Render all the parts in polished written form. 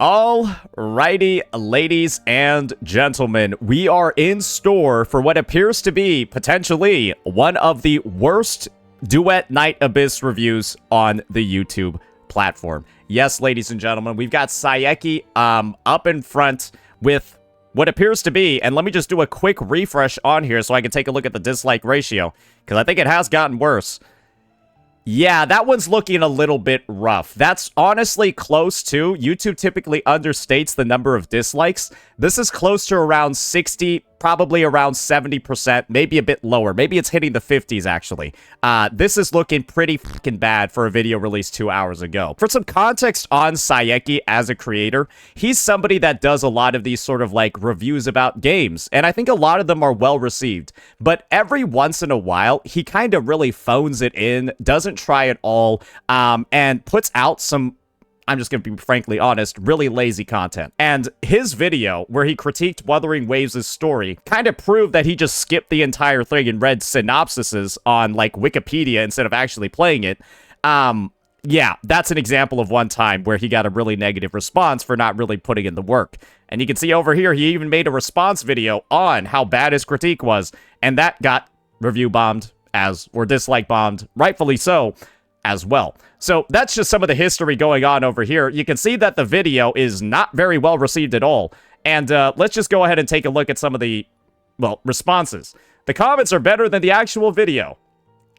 Alrighty, ladies and gentlemen, we are in store for what appears to be potentially one of the worst Duet Night Abyss reviews on the YouTube platform. Yes, ladies and gentlemen, we've got Saeki up in front with what appears to be, and let me just do a quick refresh on here so I can take a look at the dislike ratio, because I think it has gotten worse. Yeah, that one's looking a little bit rough. That's honestly close to. YouTube typically understates the number of dislikes. This is close to around 60, probably around 70%, maybe a bit lower. Maybe it's hitting the 50s, actually. This is looking pretty fucking bad for a video released 2 hours ago. For some context on Saeki as a creator, he's somebody that does a lot of these sort of like reviews about games, and I think a lot of them are well received. But every once in a while, he kind of really phones it in, doesn't try it all, and puts out some, I'm just going to be frankly honest, really lazy content. And his video, where he critiqued Wuthering Waves' story, kind of proved that he just skipped the entire thing and read synopsises on, like, Wikipedia instead of actually playing it. Yeah, that's an example of one time where he got a really negative response for not really putting in the work. And you can see over here, he even made a response video on how bad his critique was, and that got review bombed or dislike bombed, rightfully so, as well. So that's just some of the history going on over here. You can see that the video is not very well received at all. And let's just go ahead and take a look at some of the, well, responses. The comments are better than the actual video.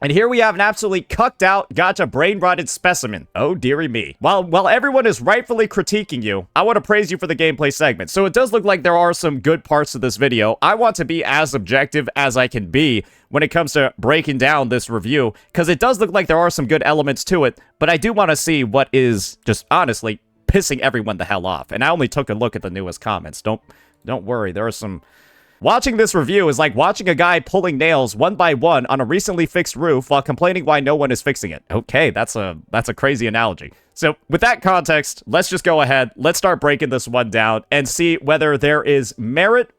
And here we have an absolutely cucked out, gacha brain-rotted specimen. Oh, dearie me. While everyone is rightfully critiquing you, I want to praise you for the gameplay segment. So it does look like there are some good parts of this video. I want to be as objective as I can be when it comes to breaking down this review, because it does look like there are some good elements to it, but I do want to see what is just honestly pissing everyone the hell off. And I only took a look at the newest comments. Don't worry, there are some... Watching this review is like watching a guy pulling nails one by one on a recently fixed roof while complaining why no one is fixing it. Okay, that's a crazy analogy. So with that context, let's just go ahead. Let's start breaking this one down and see whether there is merit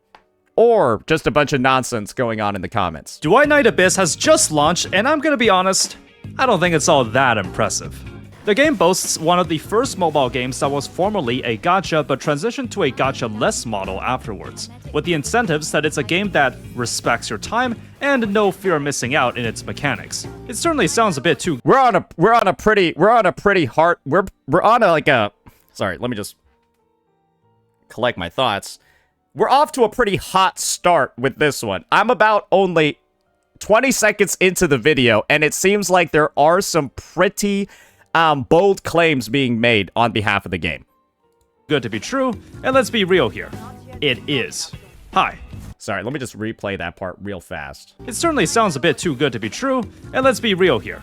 or just a bunch of nonsense going on in the comments. Duet Night Abyss has just launched, and I'm gonna be honest, I don't think it's all that impressive. The game boasts one of the first mobile games that was formerly a gacha but transitioned to a gacha-less model afterwards, with the incentives that it's a game that respects your time and no fear of missing out in its mechanics. It certainly sounds a bit too... Sorry, let me just collect my thoughts. We're off to a pretty hot start with this one. I'm about only 20 seconds into the video, and it seems like there are some pretty... bold claims being made on behalf of the game. Good to be true, and let's be real here. It is. Hi. Sorry, let me just replay that part real fast. It certainly sounds a bit too good to be true, and let's be real here.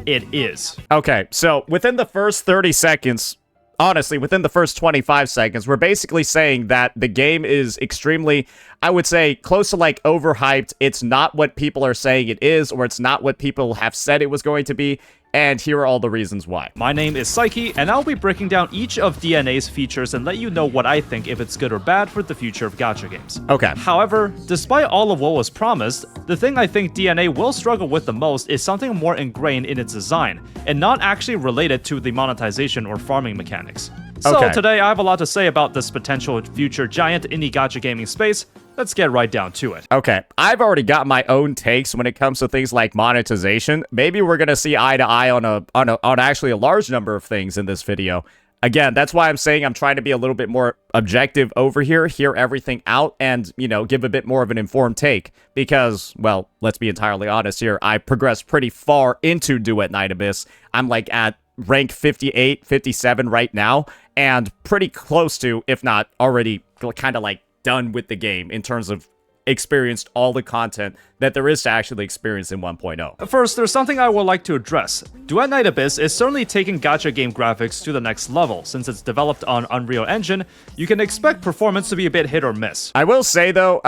It is. Okay, so within the first 30 seconds, honestly, within the first 25 seconds, we're basically saying that the game is extremely, I would say, close to like overhyped. It's not what people are saying it is, or it's not what people have said it was going to be. And here are all the reasons why. My name is Saeki, and I'll be breaking down each of DNA's features and let you know what I think if it's good or bad for the future of gacha games. Okay. However, despite all of what was promised, the thing I think DNA will struggle with the most is something more ingrained in its design, and not actually related to the monetization or farming mechanics. So today I have a lot to say about this potential future giant indie gacha gaming space. Let's get right down to it. Okay, I've already got my own takes when it comes to things like monetization. Maybe we're gonna see eye to eye on actually a large number of things in this video. Again, that's why I'm saying I'm trying to be a little bit more objective over here, hear everything out, and, you know, give a bit more of an informed take. Because, well, let's be entirely honest here, I progressed pretty far into Duet Night Abyss. I'm like at rank 58, 57 right now, and pretty close to, if not already kind of like done with the game in terms of experienced all the content that there is to actually experience in 1.0. First, there's something I would like to address. Duet Night Abyss is certainly taking gacha game graphics to the next level. Since it's developed on Unreal Engine, you can expect performance to be a bit hit or miss. I will say though,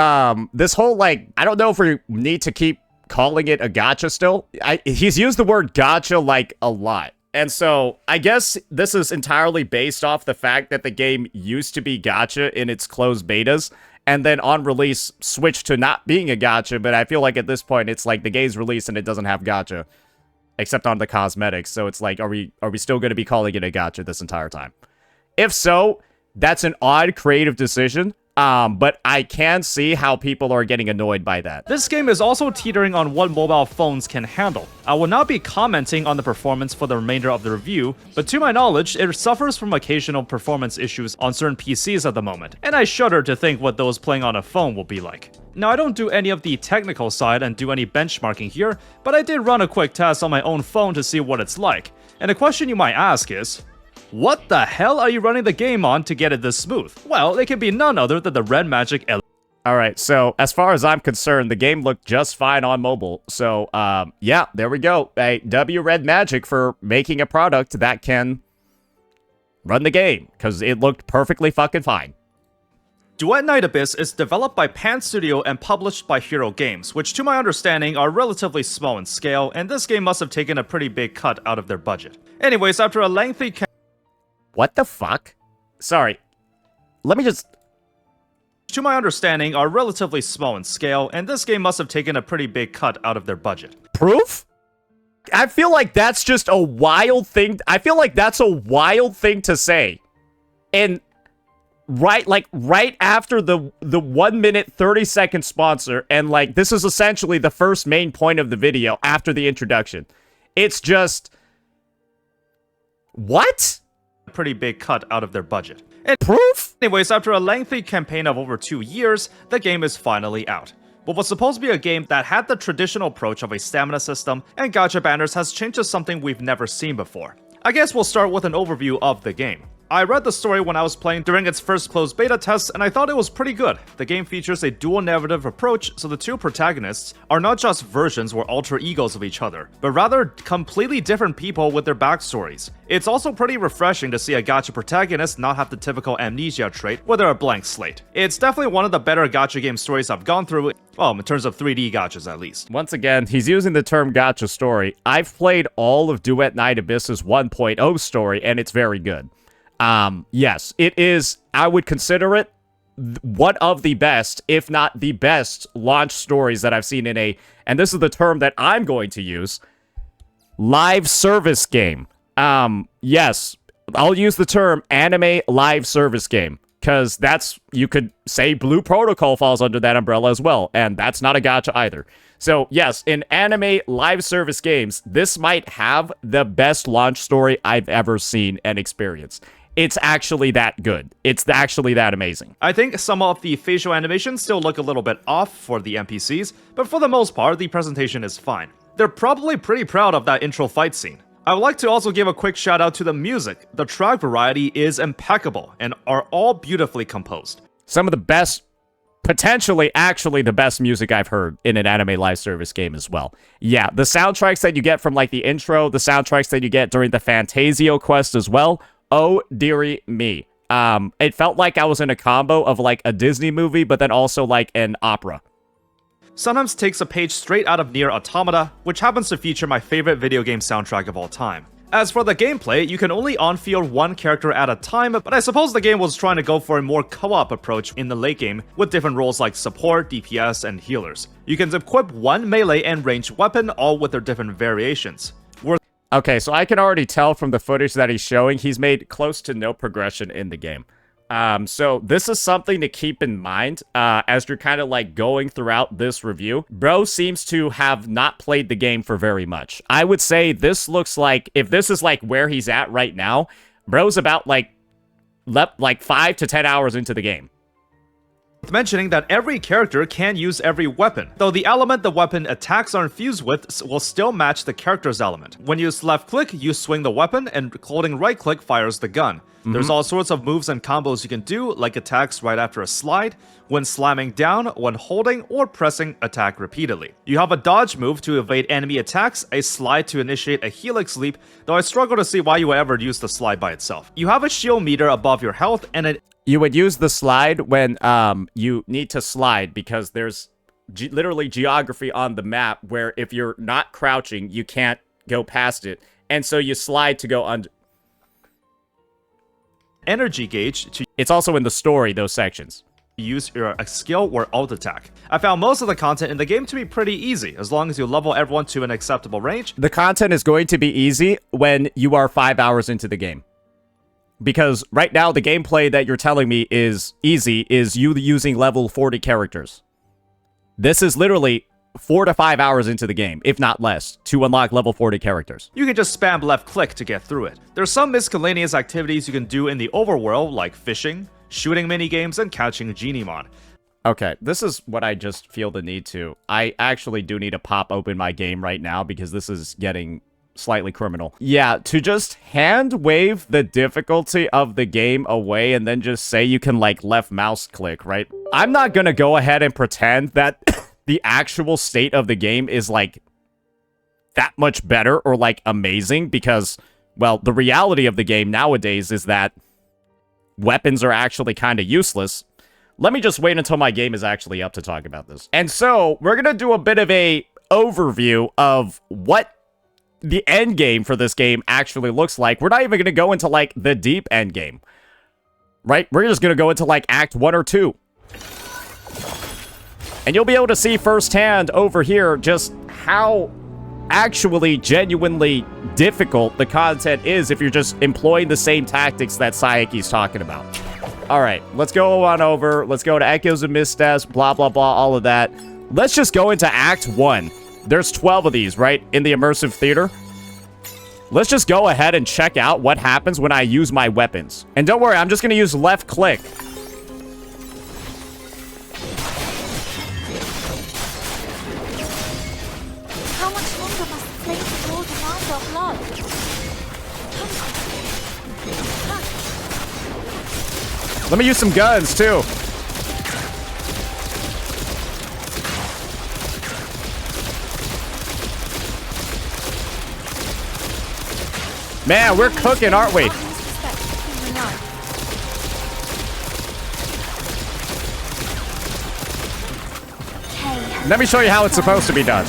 this whole like, I don't know if we need to keep calling it a gacha still. He's used the word gacha like a lot. And so, I guess this is entirely based off the fact that the game used to be gacha in its closed betas, and then on release switched to not being a gacha, but I feel like at this point, it's like the game's released and it doesn't have gacha, except on the cosmetics, so it's like, are we still going to be calling it a gacha this entire time? If so, That's an odd creative decision. But I can see how people are getting annoyed by that. This game is also teetering on what mobile phones can handle. I will not be commenting on the performance for the remainder of the review, but to my knowledge, it suffers from occasional performance issues on certain PCs at the moment, and I shudder to think what those playing on a phone will be like. Now, I don't do any of the technical side and do any benchmarking here, but I did run a quick test on my own phone to see what it's like. And the question you might ask is, what the hell are you running the game on to get it this smooth? Well, it can be none other than the Red Magic L. Alright, so as far as I'm concerned, the game looked just fine on mobile. So, yeah, there we go. A W Red Magic for making a product that can run the game, because it looked perfectly fucking fine. Duet Night Abyss is developed by Pan Studio and published by Hero Games, which to my understanding are relatively small in scale, and this game must have taken a pretty big cut out of their budget. Anyways, after a lengthy What the fuck? Sorry. Let me just... To my understanding, are relatively small in scale, and this game must have taken a pretty big cut out of their budget. Proof? I feel like that's just a wild thing. I feel like that's a wild thing to say. And right after the 1 minute 30-second sponsor, and like this is essentially the first main point of the video after the introduction. It's just... What? Pretty big cut out of their budget. And proof? Anyways, after a lengthy campaign of over 2 years, the game is finally out. What was supposed to be a game that had the traditional approach of a stamina system and gacha banners has changed to something we've never seen before. I guess we'll start with an overview of the game. I read the story when I was playing during its first closed beta test, and I thought it was pretty good. The game features a dual narrative approach, so the two protagonists are not just versions or alter egos of each other, but rather completely different people with their backstories. It's also pretty refreshing to see a gacha protagonist not have the typical amnesia trait, where they're a blank slate. It's definitely one of the better gacha game stories I've gone through, well, in terms of 3D gachas at least. Once again, he's using the term gacha story. I've played all of Duet Night Abyss's 1.0 story, and it's very good. Yes, it is, I would consider it one of the best, if not the best, launch stories that I've seen in a, and this is the term that I'm going to use, live service game. Yes, I'll use the term anime live service game, because that's, you could say Blue Protocol falls under that umbrella as well, and that's not a gacha either. So, yes, in anime live service games, this might have the best launch story I've ever seen and experienced. It's actually that good. It's actually that amazing. I think some of the facial animations still look a little bit off for the NPCs, but for the most part, the presentation is fine. They're probably pretty proud of that intro fight scene. I would like to also give a quick shout out to the music. The track variety is impeccable and are all beautifully composed. Some of the best, potentially actually the best music I've heard in an anime live service game as well. Yeah, the soundtracks that you get from like the intro, the soundtracks that you get during the Fantasio quest as well. Oh, dearie me. It felt like I was in a combo of like a Disney movie, but then also like an opera. Sometimes takes a page straight out of Nier Automata, which happens to feature my favorite video game soundtrack of all time. As for the gameplay, you can only on-field one character at a time, but I suppose the game was trying to go for a more co-op approach in the late game, with different roles like support, DPS, and healers. You can equip one melee and ranged weapon, all with their different variations. Okay, so I can already tell from the footage that he's showing, he's made close to no progression in the game. So this is something to keep in mind as you're kind of like going throughout this review. Bro seems to have not played the game for very much. I would say this looks like, if this is like where he's at right now, bro's about like 5 to 10 hours into the game. Worth mentioning that every character can use every weapon, though the element the weapon attacks are infused with will still match the character's element. When you use left click, you swing the weapon, and holding right click fires the gun. There's all sorts of moves and combos you can do, like attacks right after a slide, when slamming down, when holding or pressing attack repeatedly. You have a dodge move to evade enemy attacks, a slide to initiate a helix leap, though I struggle to see why you would ever use the slide by itself. You have a shield meter above your health, and an You would use the slide when you need to slide, because there's literally geography on the map where if you're not crouching, you can't go past it. And so you slide to go under. Energy gauge to It's also in the story, those sections. use your skill or alt attack. I found most of the content in the game to be pretty easy, as long as you level everyone to an acceptable range. The content is going to be easy when you are 5 hours into the game. Because right now, the gameplay that you're telling me is easy is you using level 40 characters. This is literally 4 to 5 hours into the game, if not less, to unlock level 40 characters. You can just spam left click to get through it. There's some miscellaneous activities you can do in the overworld, like fishing, shooting minigames, and catching Geniemon. Okay, this is what I just feel the need to. I actually do need to pop open my game right now because this is getting slightly criminal. Yeah, to just hand wave the difficulty of the game away and then just say you can, like, left mouse click, right? I'm not gonna go ahead and pretend that the actual state of the game is, like, that much better or, like, amazing because, well, the reality of the game nowadays is that weapons are actually kind of useless. Let me just wait until my game is actually up to talk about this. And so, we're gonna do a bit of a overview of what the end game for this game actually looks like. We're not even gonna go into, like, the deep end game. Right? We're just gonna go into, like, Act 1 or 2. And you'll be able to see firsthand over here just how actually genuinely difficult the content is if you're just employing the same tactics that Sayaki's talking about. Alright, let's go on over. Let's go to Echoes and Missteps, blah, blah, blah, all of that. Let's just go into Act 1. There's 12 of these, right, in the immersive theater. Let's just go ahead and check out what happens when I use my weapons. And don't worry, I'm just going to use left click. How much longer must the flames hold the round of blood? Let me use some guns, too. Man, we're cooking, aren't we? Let me show you how it's supposed to be done.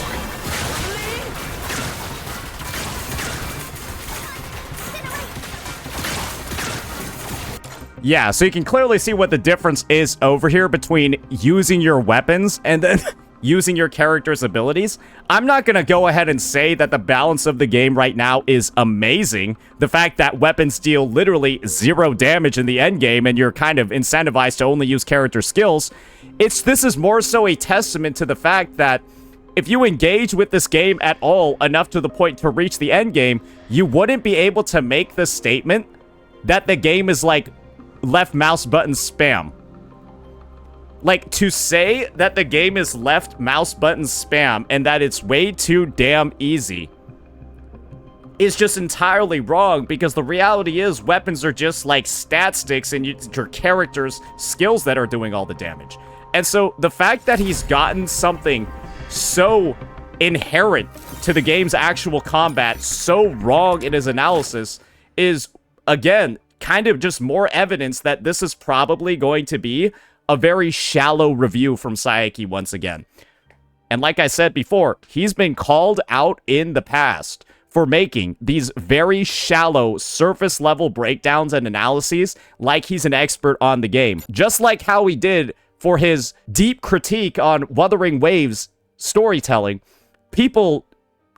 Yeah, so you can clearly see what the difference is over here between using your weapons and then using your character's abilities. I'm not going to go ahead and say that the balance of the game right now is amazing. The fact that weapons deal literally 0 damage in the end game and you're kind of incentivized to only use character skills. This is more so a testament to the fact that if you engage with this game at all enough to the point to reach the end game, you wouldn't be able to make the statement that the game is like left mouse button spam. Like, to say that the game is left mouse button spam and that it's way too damn easy is just entirely wrong, because the reality is weapons are just like stat sticks and your character's skills that are doing all the damage. And so the fact that he's gotten something so inherent to the game's actual combat so wrong in his analysis is, again, kind of just more evidence that this is probably going to be a very shallow review from Sayaki once again. And like I said before, he's been called out in the past for making these very shallow surface level breakdowns and analyses like he's an expert on the game. Just like how he did for his deep critique on Wuthering Waves storytelling, people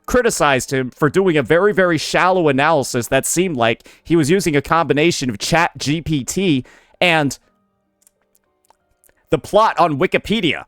criticized him for doing a very, very shallow analysis that seemed like he was using a combination of ChatGPT and the plot on Wikipedia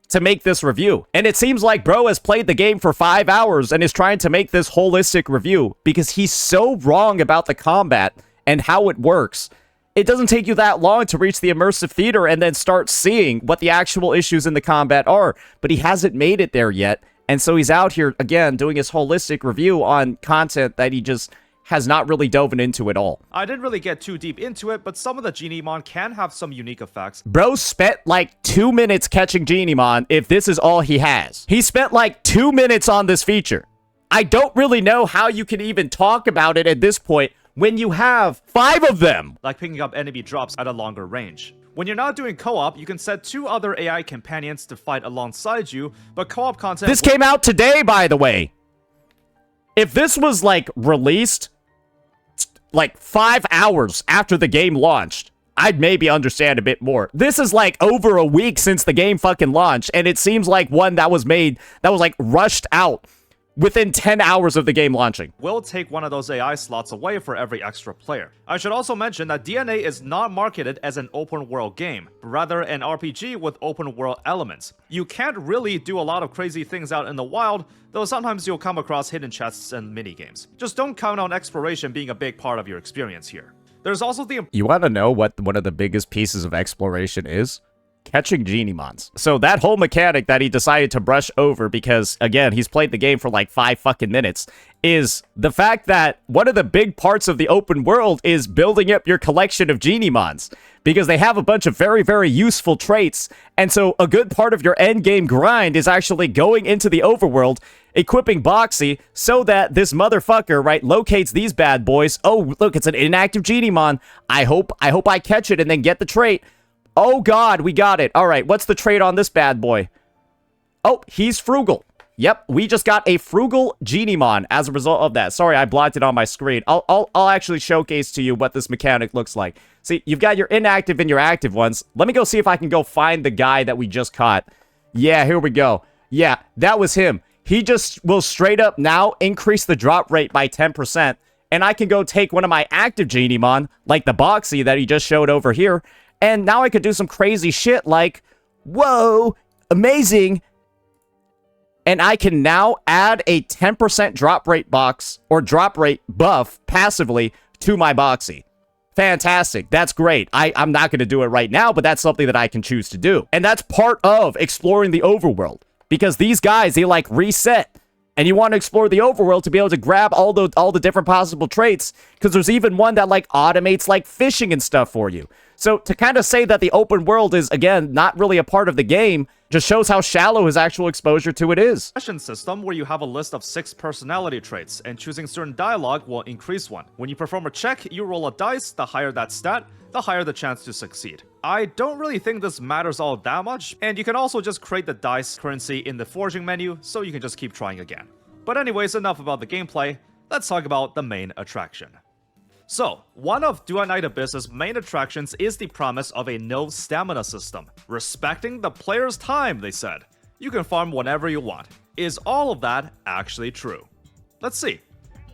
to make this review. And it seems like bro has played the game for 5 hours and is trying to make this holistic review because he's so wrong about the combat and how it works. It doesn't take you that long to reach the immersive theater and then start seeing what the actual issues in the combat are, but he hasn't made it there yet. And so he's out here, again, doing his holistic review on content that he just has not really dove into at all. I didn't really get too deep into it, but some of the Geniemon can have some unique effects. Bro spent like 2 minutes catching Geniemon if this is all he has. He spent like 2 minutes on this feature. I don't really know how you can even talk about it at this point when you have 5 of them. Like picking up enemy drops at a longer range. When you're not doing co-op, you can set 2 other AI companions to fight alongside you, but co-op content... This came out today, by the way. If this was, like, released, like, 5 hours after the game launched, I'd maybe understand a bit more. This is, like, over a week since the game fucking launched, and it seems like one that was made, that was, like, rushed out within 10 hours of the game launching. Will take one of those AI slots away for every extra player. I should also mention that DNA is not marketed as an open world game, but rather an RPG with open world elements. You can't really do a lot of crazy things out in the wild, though sometimes you'll come across hidden chests and minigames. Just don't count on exploration being a big part of your experience here. There's also the... You want to know what one of the biggest pieces of exploration is? Catching Geniemons. So that whole mechanic that he decided to brush over because, again, he's played the game for like 5 fucking minutes, is the fact that one of the big parts of the open world is building up your collection of Geniemons, because they have a bunch of very, very useful traits, and so a good part of your endgame grind is actually going into the overworld, equipping Boxy so that this motherfucker, right, locates these bad boys. Oh, look, it's an inactive Geniemon. I hope I catch it and then get the trait. Oh god, we got it. All right, what's the trait on this bad boy? Oh, he's frugal. Yep, we just got a frugal Geniemon as a result of that. Sorry, I blocked it on my screen. I'll actually showcase to you what this mechanic looks like. See, you've got your inactive and your active ones. Let me go see if I can go find the guy that we just caught. Yeah, here we go. Yeah, that was him. He just will straight up now increase the drop rate by 10%, and I can go take one of my active Geniemon, like the Boxy that he just showed over here, and now I could do some crazy shit like, whoa, amazing. And I can now add a 10% drop rate box or drop rate buff passively to my Boxy. Fantastic. That's great. I'm not going to do it right now, but that's something that I can choose to do. And that's part of exploring the overworld, because these guys, they like reset. And you want to explore the overworld to be able to grab all the different possible traits, because there's even one that like automates like fishing and stuff for you. So to kind of say that the open world is, again, not really a part of the game just shows how shallow his actual exposure to it is. System where you have a list of 6 personality traits, and choosing certain dialogue will increase one. When you perform a check, you roll a dice. The higher that stat, the higher the chance to succeed. I don't really think this matters all that much, and you can also just create the dice currency in the forging menu, so you can just keep trying again. But anyways, enough about the gameplay, let's talk about the main attraction. So, one of Duet Night Abyss's main attractions is the promise of a no stamina system. Respecting the player's time, they said. You can farm whenever you want. Is all of that actually true? Let's see.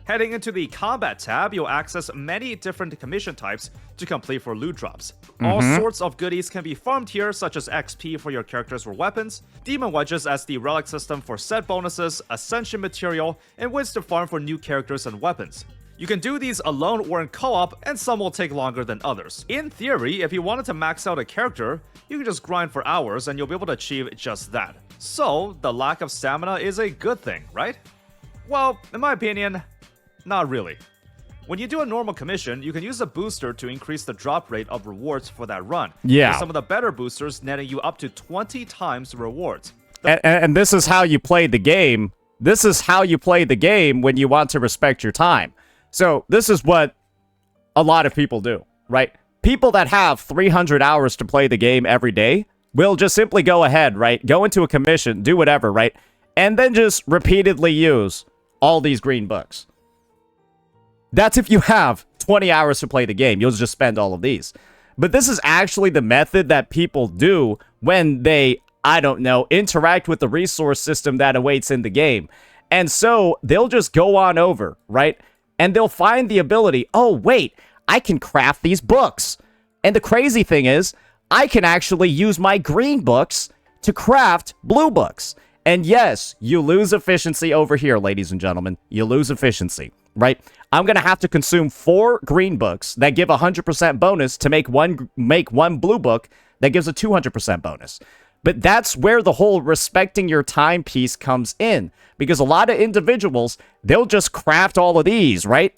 Heading into the combat tab, you'll access many different commission types to complete for loot drops. All sorts of goodies can be farmed here, such as XP for your characters or weapons, demon wedges as the relic system for set bonuses, ascension material, and wins to farm for new characters and weapons. You can do these alone or in co-op, and some will take longer than others. In theory, if you wanted to max out a character, you can just grind for hours and you'll be able to achieve just that. So, the lack of stamina is a good thing, right? Well, in my opinion, not really. When you do a normal commission, you can use a booster to increase the drop rate of rewards for that run. Yeah. With some of the better boosters netting you up to 20 times the rewards. And this is how you play the game. This is how you play the game when you want to respect your time. So this is what a lot of people do, right? People that have 300 hours to play the game every day will just simply go ahead, right? Go into a commission, do whatever, right? And then just repeatedly use all these green books. That's if you have 20 hours to play the game. You'll just spend all of these. But this is actually the method that people do when they, I don't know, interact with the resource system that awaits in the game. And so they'll just go on over, right? And they'll find the ability, oh, wait, I can craft these books. And the crazy thing is, I can actually use my green books to craft blue books. And yes, you lose efficiency over here, ladies and gentlemen. You lose efficiency, right? I'm going to have to consume 4 green books that give a 100% bonus to make one blue book that gives a 200% bonus. But that's where the whole respecting your time piece comes in. Because a lot of individuals, they'll just craft all of these, right?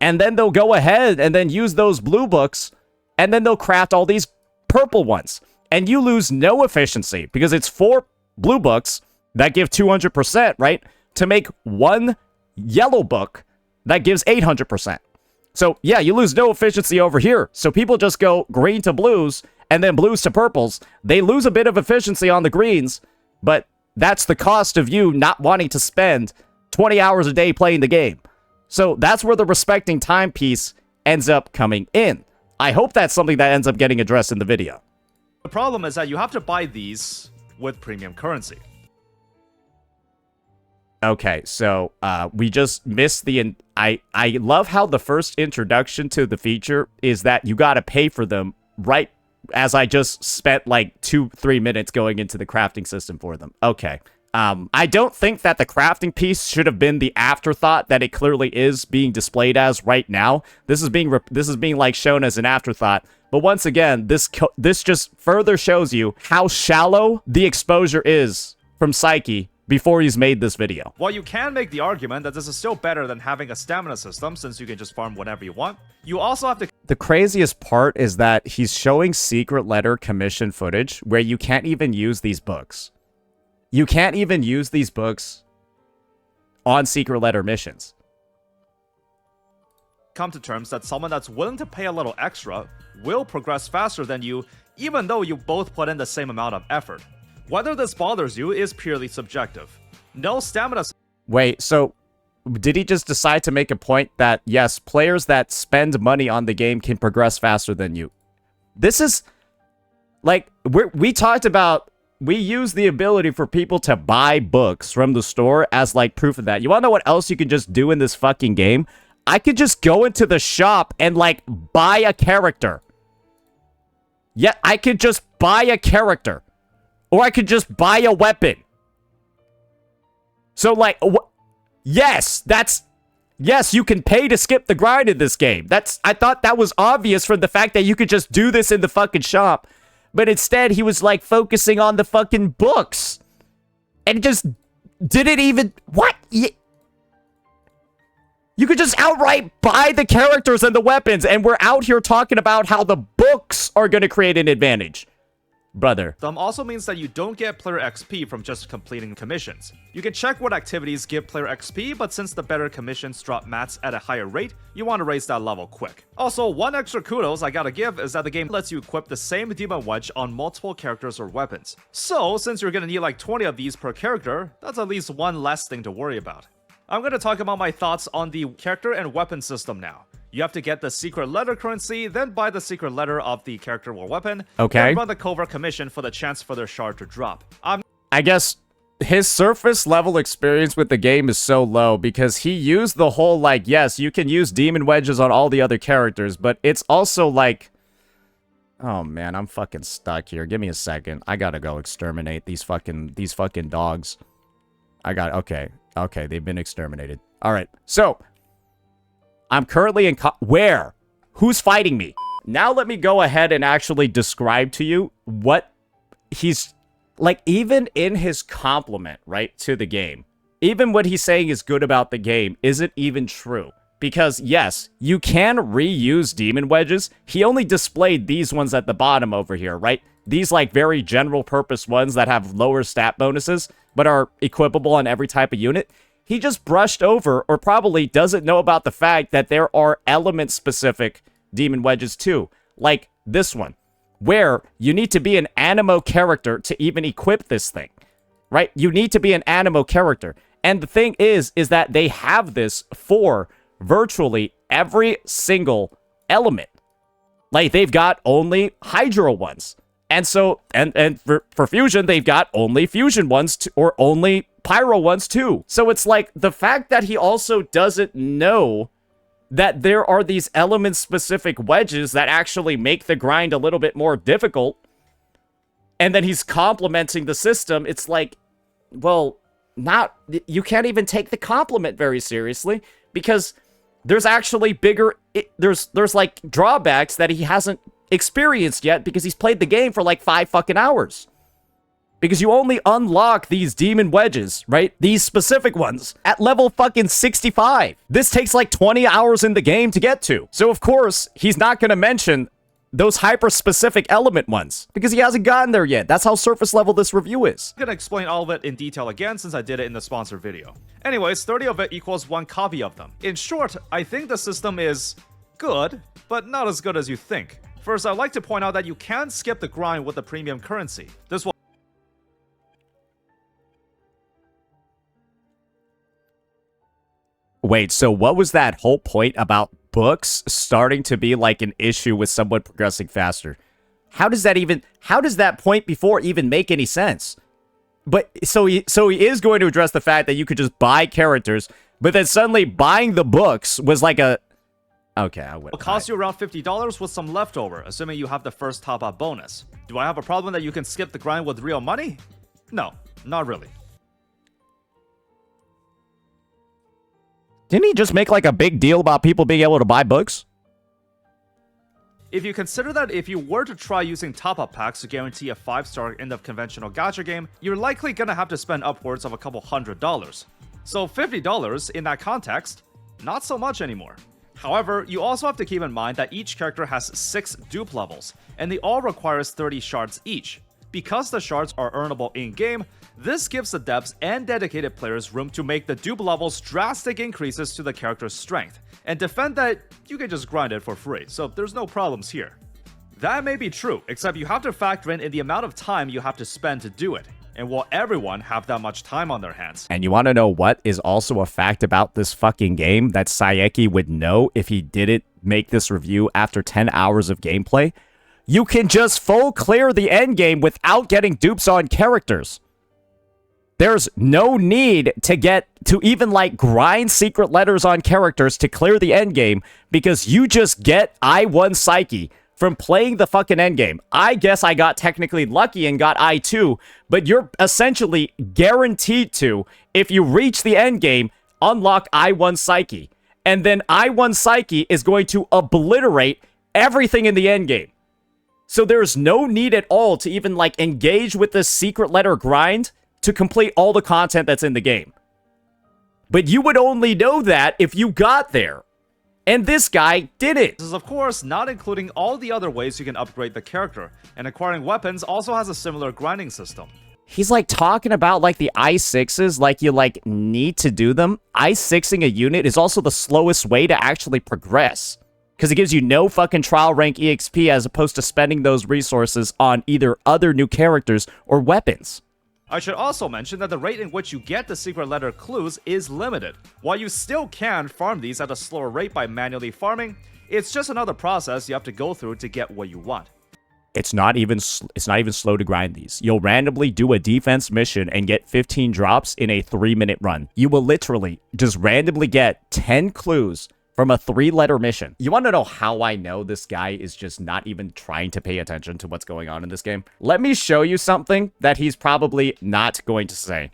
And then they'll go ahead and then use those blue books, and then they'll craft all these purple ones. And you lose no efficiency, because it's 4 blue books that give 200%, right? To make one yellow book that gives 800%. So, yeah, you lose no efficiency over here. So people just go green to blues, and then blues to purples. They lose a bit of efficiency on the greens, but that's the cost of you not wanting to spend 20 hours a day playing the game. So that's where the respecting time piece ends up coming in. I hope that's something that ends up getting addressed in the video. The problem is that you have to buy these with premium currency. Okay, so we just missed the... I love how the first introduction to the feature is that you gotta pay for them right as I just spent like 2-3 minutes going into the crafting system for them. Okay. I don't think that the crafting piece should have been the afterthought that it clearly is being displayed as right now. This is being like shown as an afterthought. But once again, this just further shows you how shallow the exposure is from Psyche before he's made this video. While you can make the argument that this is still better than having a stamina system since you can just farm whenever you want, you also have to... The craziest part is that he's showing secret letter commission footage where you can't even use these books. You can't even use these books on secret letter missions. Come to terms that someone that's willing to pay a little extra will progress faster than you, even though you both put in the same amount of effort. Whether this bothers you is purely subjective. No stamina... Wait, so did he just decide to make a point that, yes, players that spend money on the game can progress faster than you? This is... Like, we talked about... We use the ability for people to buy books from the store as, like, proof of that. You wanna know what else you can just do in this fucking game? I could just go into the shop and, like, buy a character. Yeah, I could just buy a character. Or I could just buy a weapon. So, like, yes, that's... Yes, you can pay to skip the grind in this game. I thought that was obvious from the fact that you could just do this in the fucking shop. But instead, he was, like, focusing on the fucking books. And just didn't even... What? You could just outright buy the characters and the weapons, and we're out here talking about how the books are going to create an advantage. Brother. Also means that you don't get player XP from just completing commissions. You can check what activities give player XP, but since the better commissions drop mats at a higher rate, you want to raise that level quick. Also, one extra kudos I gotta give is that the game lets you equip the same demon wedge on multiple characters or weapons. So, since you're gonna need like 20 of these per character, that's at least one less thing to worry about. I'm gonna talk about my thoughts on the character and weapon system now. You have to get the secret letter currency, then buy the secret letter of the character or weapon, okay, then run the covert commission for the chance for their shard to drop. I guess his surface level experience with the game is so low because he used the whole, like, yes, you can use demon wedges on all the other characters, but it's also like... Oh man, I'm fucking stuck here. Give me a second. I gotta go exterminate these fucking dogs. Okay, they've been exterminated. Alright, so... I'm currently in... Where? Who's fighting me? Now let me go ahead and actually describe to you what he's... Like, even in his compliment, right, to the game, even what he's saying is good about the game isn't even true. Because, yes, you can reuse demon wedges. He only displayed these ones at the bottom over here, right? These, like, very general-purpose ones that have lower stat bonuses, but are equipable on every type of unit. He just brushed over, or probably doesn't know about the fact that there are element-specific demon wedges too. Like this one, where you need to be an animo character to even equip this thing. Right? You need to be an animo character. And the thing is that they have this for virtually every single element. Like, they've got only Hydro ones. And so, and for Fusion, they've got only Fusion ones, or only Pyro ones too. So it's like, the fact that he also doesn't know that there are these element-specific wedges that actually make the grind a little bit more difficult, and then he's complimenting the system, it's like, well, you can't even take the compliment very seriously, because there's actually there's like drawbacks that he hasn't experienced yet, because he's played the game for like 5 fucking hours. Because you only unlock these demon wedges, right? These specific ones at level fucking 65. This takes like 20 hours in the game to get to. So of course, he's not going to mention those hyper-specific element ones, because he hasn't gotten there yet. That's how surface level this review is. I'm gonna explain all of it in detail again since I did it in the sponsor video. Anyways, 30 of it equals 1 copy of them. In short, I think the system is good, but not as good as you think. First, I'd like to point out that you can skip the grind with the premium currency. This will... Wait, so what was that whole point about books starting to be like an issue with someone progressing faster? How does that point before even make any sense? But so he is going to address the fact that you could just buy characters, but then suddenly buying the books was like a... Okay, I would. It'll cost you around $50 with some leftover, assuming you have the first top-up bonus. Do I have a problem that you can skip the grind with real money? No, not really. Didn't he just make like a big deal about people being able to buy books? If you consider that if you were to try using top-up packs to guarantee a 5-star end of conventional gacha game, you're likely gonna have to spend upwards of a couple $100. So $50 in that context, not so much anymore. However, you also have to keep in mind that each character has 6 dupe levels, and they all requires 30 shards each. Because the shards are earnable in-game, this gives adepts and dedicated players room to make the dupe levels drastic increases to the character's strength, and defend that you can just grind it for free, so there's no problems here. That may be true, except you have to factor in the amount of time you have to spend to do it. And will everyone have that much time on their hands? And you want to know what is also a fact about this fucking game that Saeki would know if he didn't make this review after 10 hours of gameplay? You can just full clear the endgame without getting dupes on characters. There's no need to even like grind secret letters on characters to clear the endgame because you just get I1 Psyche from playing the fucking endgame. I guess I got technically lucky and got I2, but you're essentially guaranteed to, if you reach the endgame, unlock I1 Psyche. And then I1 Psyche is going to obliterate everything in the endgame. So there's no need at all to even like engage with this secret letter grind to complete all the content that's in the game. But you would only know that if you got there. And this guy did it. This is of course not including all the other ways you can upgrade the character, and acquiring weapons also has a similar grinding system. He's like talking about like the I6s, like you like need to do them. I6ing a unit is also the slowest way to actually progress, because it gives you no fucking trial rank EXP as opposed to spending those resources on either other new characters or weapons. I should also mention that the rate in which you get the secret letter clues is limited. While you still can farm these at a slower rate by manually farming, it's just another process you have to go through to get what you want. It's not even slow to grind these. You'll randomly do a defense mission and get 15 drops in a 3-minute run. You will literally just randomly get 10 clues from a 3-letter mission. You want to know how I know this guy is just not even trying to pay attention to what's going on in this game? Let me show you something that he's probably not going to say.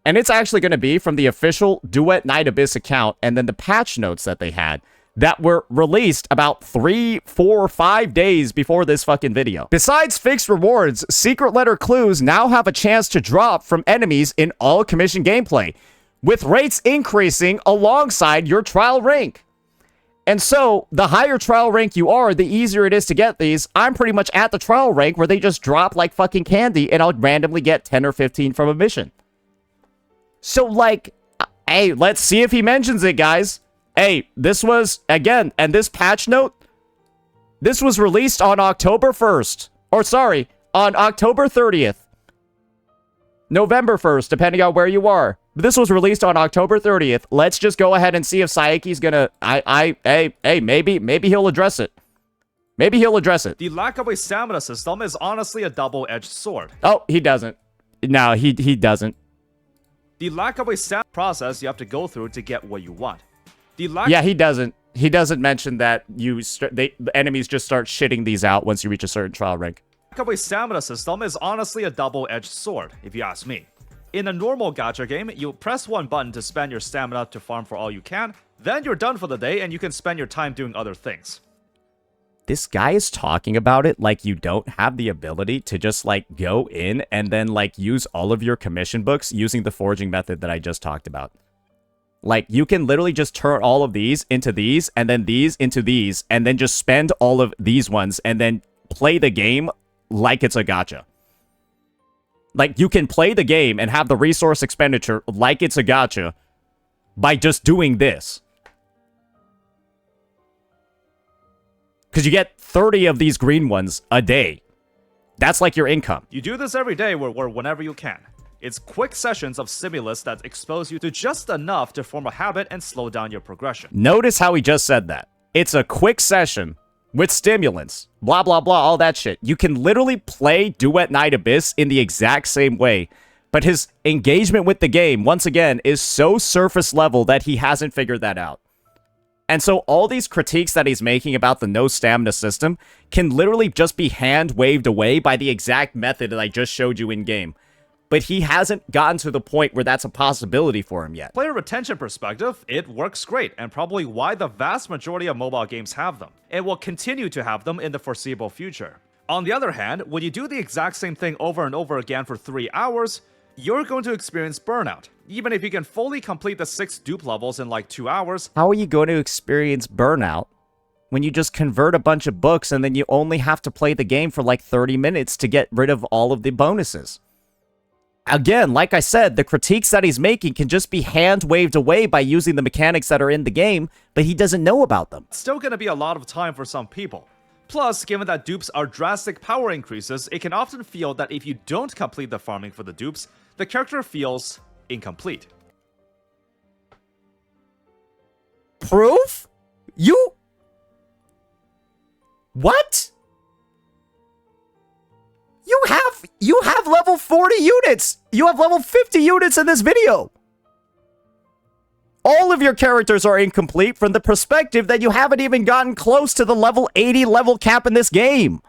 And it's actually going to be from the official Duet Night Abyss account and then the patch notes that they had that were released about 3, 4, 5 days before this fucking video. Besides fixed rewards, secret letter clues now have a chance to drop from enemies in all commission gameplay, with rates increasing alongside your trial rank. And so, the higher trial rank you are, the easier it is to get these. I'm pretty much at the trial rank where they just drop like fucking candy and I'll randomly get 10 or 15 from a mission. So, like, hey, let's see if he mentions it, guys. Hey, this was, again, and this patch note, this was released on October 1st. Or, sorry, on October 30th. November 1st, depending on where you are. This was released on October 30th. Let's just go ahead and see if Saeki's gonna... maybe he'll address it. Maybe he'll address it. The lack of a stamina system is honestly a double-edged sword. Oh, he doesn't. No, he doesn't. The lack of a stamina process you have to go through to get what you want. Yeah, he doesn't. He doesn't mention that the enemies just start shitting these out once you reach a certain trial rank. The lack of a stamina system is honestly a double-edged sword, if you ask me. In a normal gacha game, you press one button to spend your stamina to farm for all you can, then you're done for the day and you can spend your time doing other things. This guy is talking about it like you don't have the ability to just like go in and then like use all of your commission books using the forging method that I just talked about. Like you can literally just turn all of these into these and then these into these and then just spend all of these ones and then play the game like it's a gacha. Like, you can play the game and have the resource expenditure like it's a gacha by just doing this. Because you get 30 of these green ones a day. That's like your income. You do this every day or whenever you can. It's quick sessions of stimulus that expose you to just enough to form a habit and slow down your progression. Notice how he just said that. It's a quick session with stimulants, blah, blah, blah, all that shit. You can literally play Duet Night Abyss in the exact same way But his engagement with the game, once again, is so surface level that he hasn't figured that out. And so all these critiques that he's making about the no stamina system can literally just be hand waved away by the exact method that I just showed you in game. But he hasn't gotten to the point where that's a possibility for him yet. Player retention perspective, it works great, and probably why the vast majority of mobile games have them. It will continue to have them in the foreseeable future. On the other hand, when you do the exact same thing over and over again for 3 hours, you're going to experience burnout. Even if you can fully complete the 6 dupe levels in like 2 hours. How are you going to experience burnout when you just convert a bunch of books and then you only have to play the game for like 30 minutes to get rid of all of the bonuses? Again, like I said, the critiques that he's making can just be hand waved away by using the mechanics that are in the game, but he doesn't know about them. Still gonna be a lot of time for some people. Plus, given that dupes are drastic power increases, it can often feel that if you don't complete the farming for the dupes, the character feels incomplete. Proof? You... What? You have level 40 units! You have level 50 units in this video! All of your characters are incomplete from the perspective that you haven't even gotten close to the level 80 level cap in this game.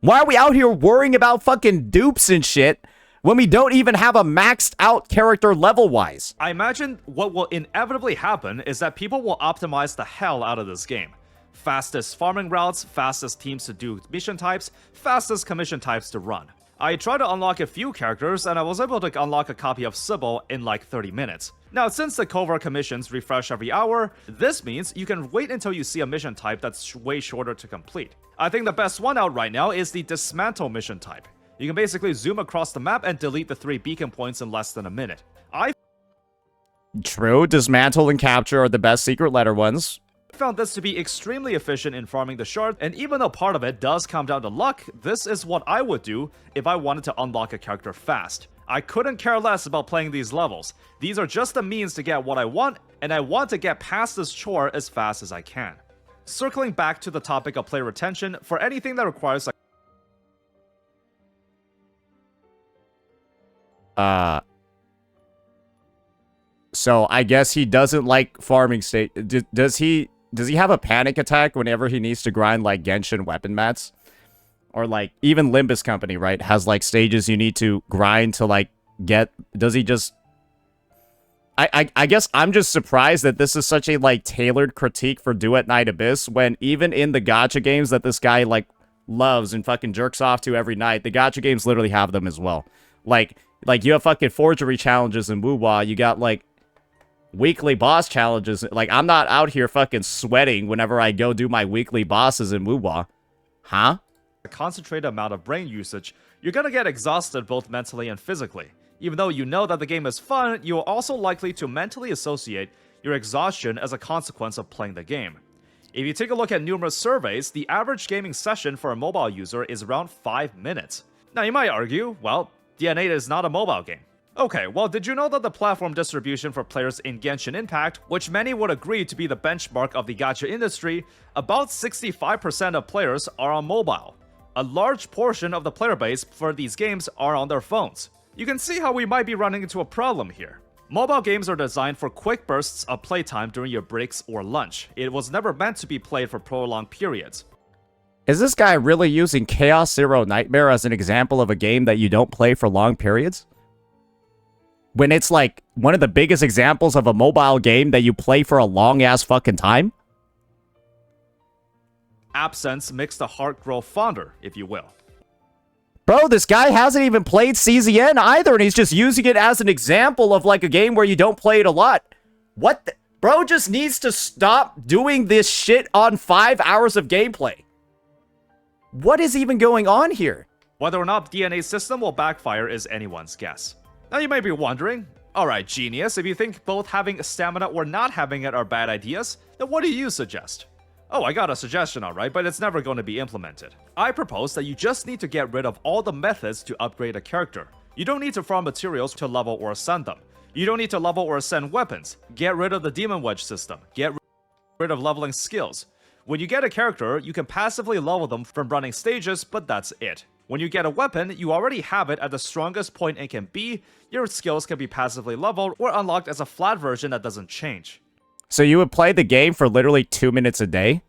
Why are we out here worrying about fucking dupes and shit when we don't even have a maxed out character level-wise? I imagine what will inevitably happen is that people will optimize the hell out of this game. Fastest farming routes, fastest teams to do mission types, fastest commission types to run. I tried to unlock a few characters and I was able to unlock a copy of Sybil in like 30 minutes. Now, since the covert commissions refresh every hour, this means you can wait until you see a mission type that's way shorter to complete. I think the best one out right now is the Dismantle mission type. You can basically zoom across the map and delete the 3 beacon points in less than a minute. True, Dismantle and Capture are the best secret letter ones. Found this to be extremely efficient in farming the shard, and even though part of it does come down to luck, this is what I would do if I wanted to unlock a character fast. I couldn't care less about playing these levels. These are just the means to get what I want, and I want to get past this chore as fast as I can. Circling back to the topic of player retention, for anything that requires So I guess he doesn't like farming state. Does he have a panic attack whenever he needs to grind like Genshin weapon mats? Or like even Limbus Company, right? Has like stages you need to grind to like get. Does he just? I guess I'm just surprised that this is such a like tailored critique for Duet Night Abyss when even in the gacha games that this guy like loves and fucking jerks off to every night, the gacha games literally have them as well. Like you have fucking forgery challenges in WoWa, you got like weekly boss challenges. Like I'm not out here fucking sweating whenever I go do my weekly bosses in WoWa. Huh? a concentrated amount of brain usage, you're gonna get exhausted both mentally and physically. Even though you know that the game is fun, you are also likely to mentally associate your exhaustion as a consequence of playing the game. If you take a look at numerous surveys, the average gaming session for a mobile user is around 5 minutes. Now you might argue, well, DNA is not a mobile game. Okay, well, did you know that the platform distribution for players in Genshin Impact, which many would agree to be the benchmark of the gacha industry, about 65% of players are on mobile. A large portion of the player base for these games are on their phones. You can see how we might be running into a problem here. Mobile games are designed for quick bursts of playtime during your breaks or lunch. It was never meant to be played for prolonged periods. Is this guy really using Chaos Zero Nightmare as an example of a game that you don't play for long periods? When it's like one of the biggest examples of a mobile game that you play for a long-ass fucking time? Absence makes the heart grow fonder, if you will. Bro, this guy hasn't even played CZN either, and he's just using it as an example of like a game where you don't play it a lot. What the? Bro just needs to stop doing this shit on 5 hours of gameplay. What is even going on here? Whether or not DNA's system will backfire is anyone's guess. Now you may be wondering, alright genius, if you think both having stamina or not having it are bad ideas, then what do you suggest? Oh, I got a suggestion alright, but it's never going to be implemented. I propose that you just need to get rid of all the methods to upgrade a character. You don't need to farm materials to level or ascend them. You don't need to level or ascend weapons. Get rid of the Demon Wedge system. Get rid of leveling skills. When you get a character, you can passively level them from running stages, but that's it. When you get a weapon, you already have it at the strongest point it can be. Your skills can be passively leveled or unlocked as a flat version that doesn't change. So you would play the game for literally 2 minutes a day?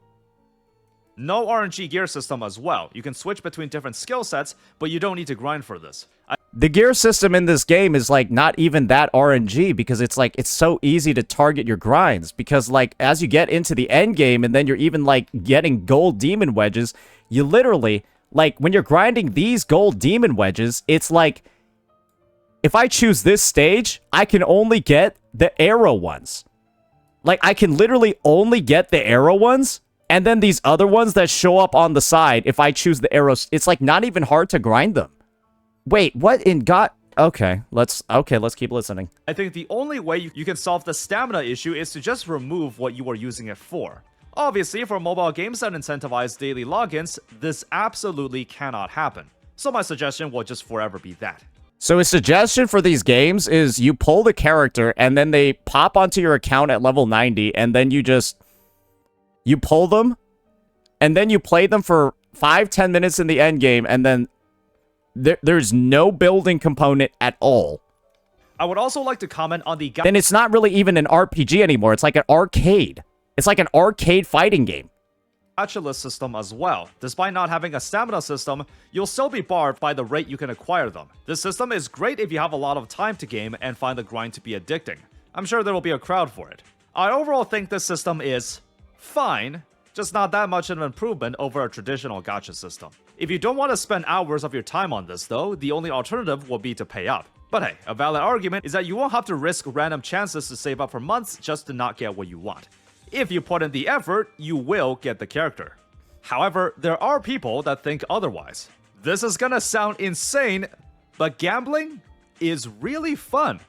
No RNG gear system as well. You can switch between different skill sets, but you don't need to grind for this. The gear system in this game is like not even that RNG because it's like it's so easy to target your grinds because like as you get into the end game and then you're even like getting gold demon wedges, you literally like when you're grinding these gold demon wedges, it's like if I choose this stage, I can only get the arrow ones. Like I can literally only get the arrow ones. And then these other ones that show up on the side, if I choose the arrows, it's like not even hard to grind them. Wait, what in God? Okay, let's keep listening. I think the only way you can solve the stamina issue is to just remove what you were using it for. Obviously, for mobile games that incentivize daily logins, this absolutely cannot happen. So my suggestion will just forever be that. So a suggestion for these games is you pull the character and then they pop onto your account at level 90 and then you pull them, and then you play them for 5-10 minutes in the end game, and then there's no building component at all. I would also like to comment on the... Then it's not really even an RPG anymore. It's like an arcade. It's like an arcade fighting game. Gacha list system as well. Despite not having a stamina system, you'll still be barred by the rate you can acquire them. This system is great if you have a lot of time to game and find the grind to be addicting. I'm sure there will be a crowd for it. I overall think this system is... fine, just not that much of an improvement over a traditional gacha system. If you don't want to spend hours of your time on this though, the only alternative will be to pay up. But hey, a valid argument is that you won't have to risk random chances to save up for months just to not get what you want. If you put in the effort, you will get the character. However, there are people that think otherwise. This is gonna sound insane, but gambling is really fun.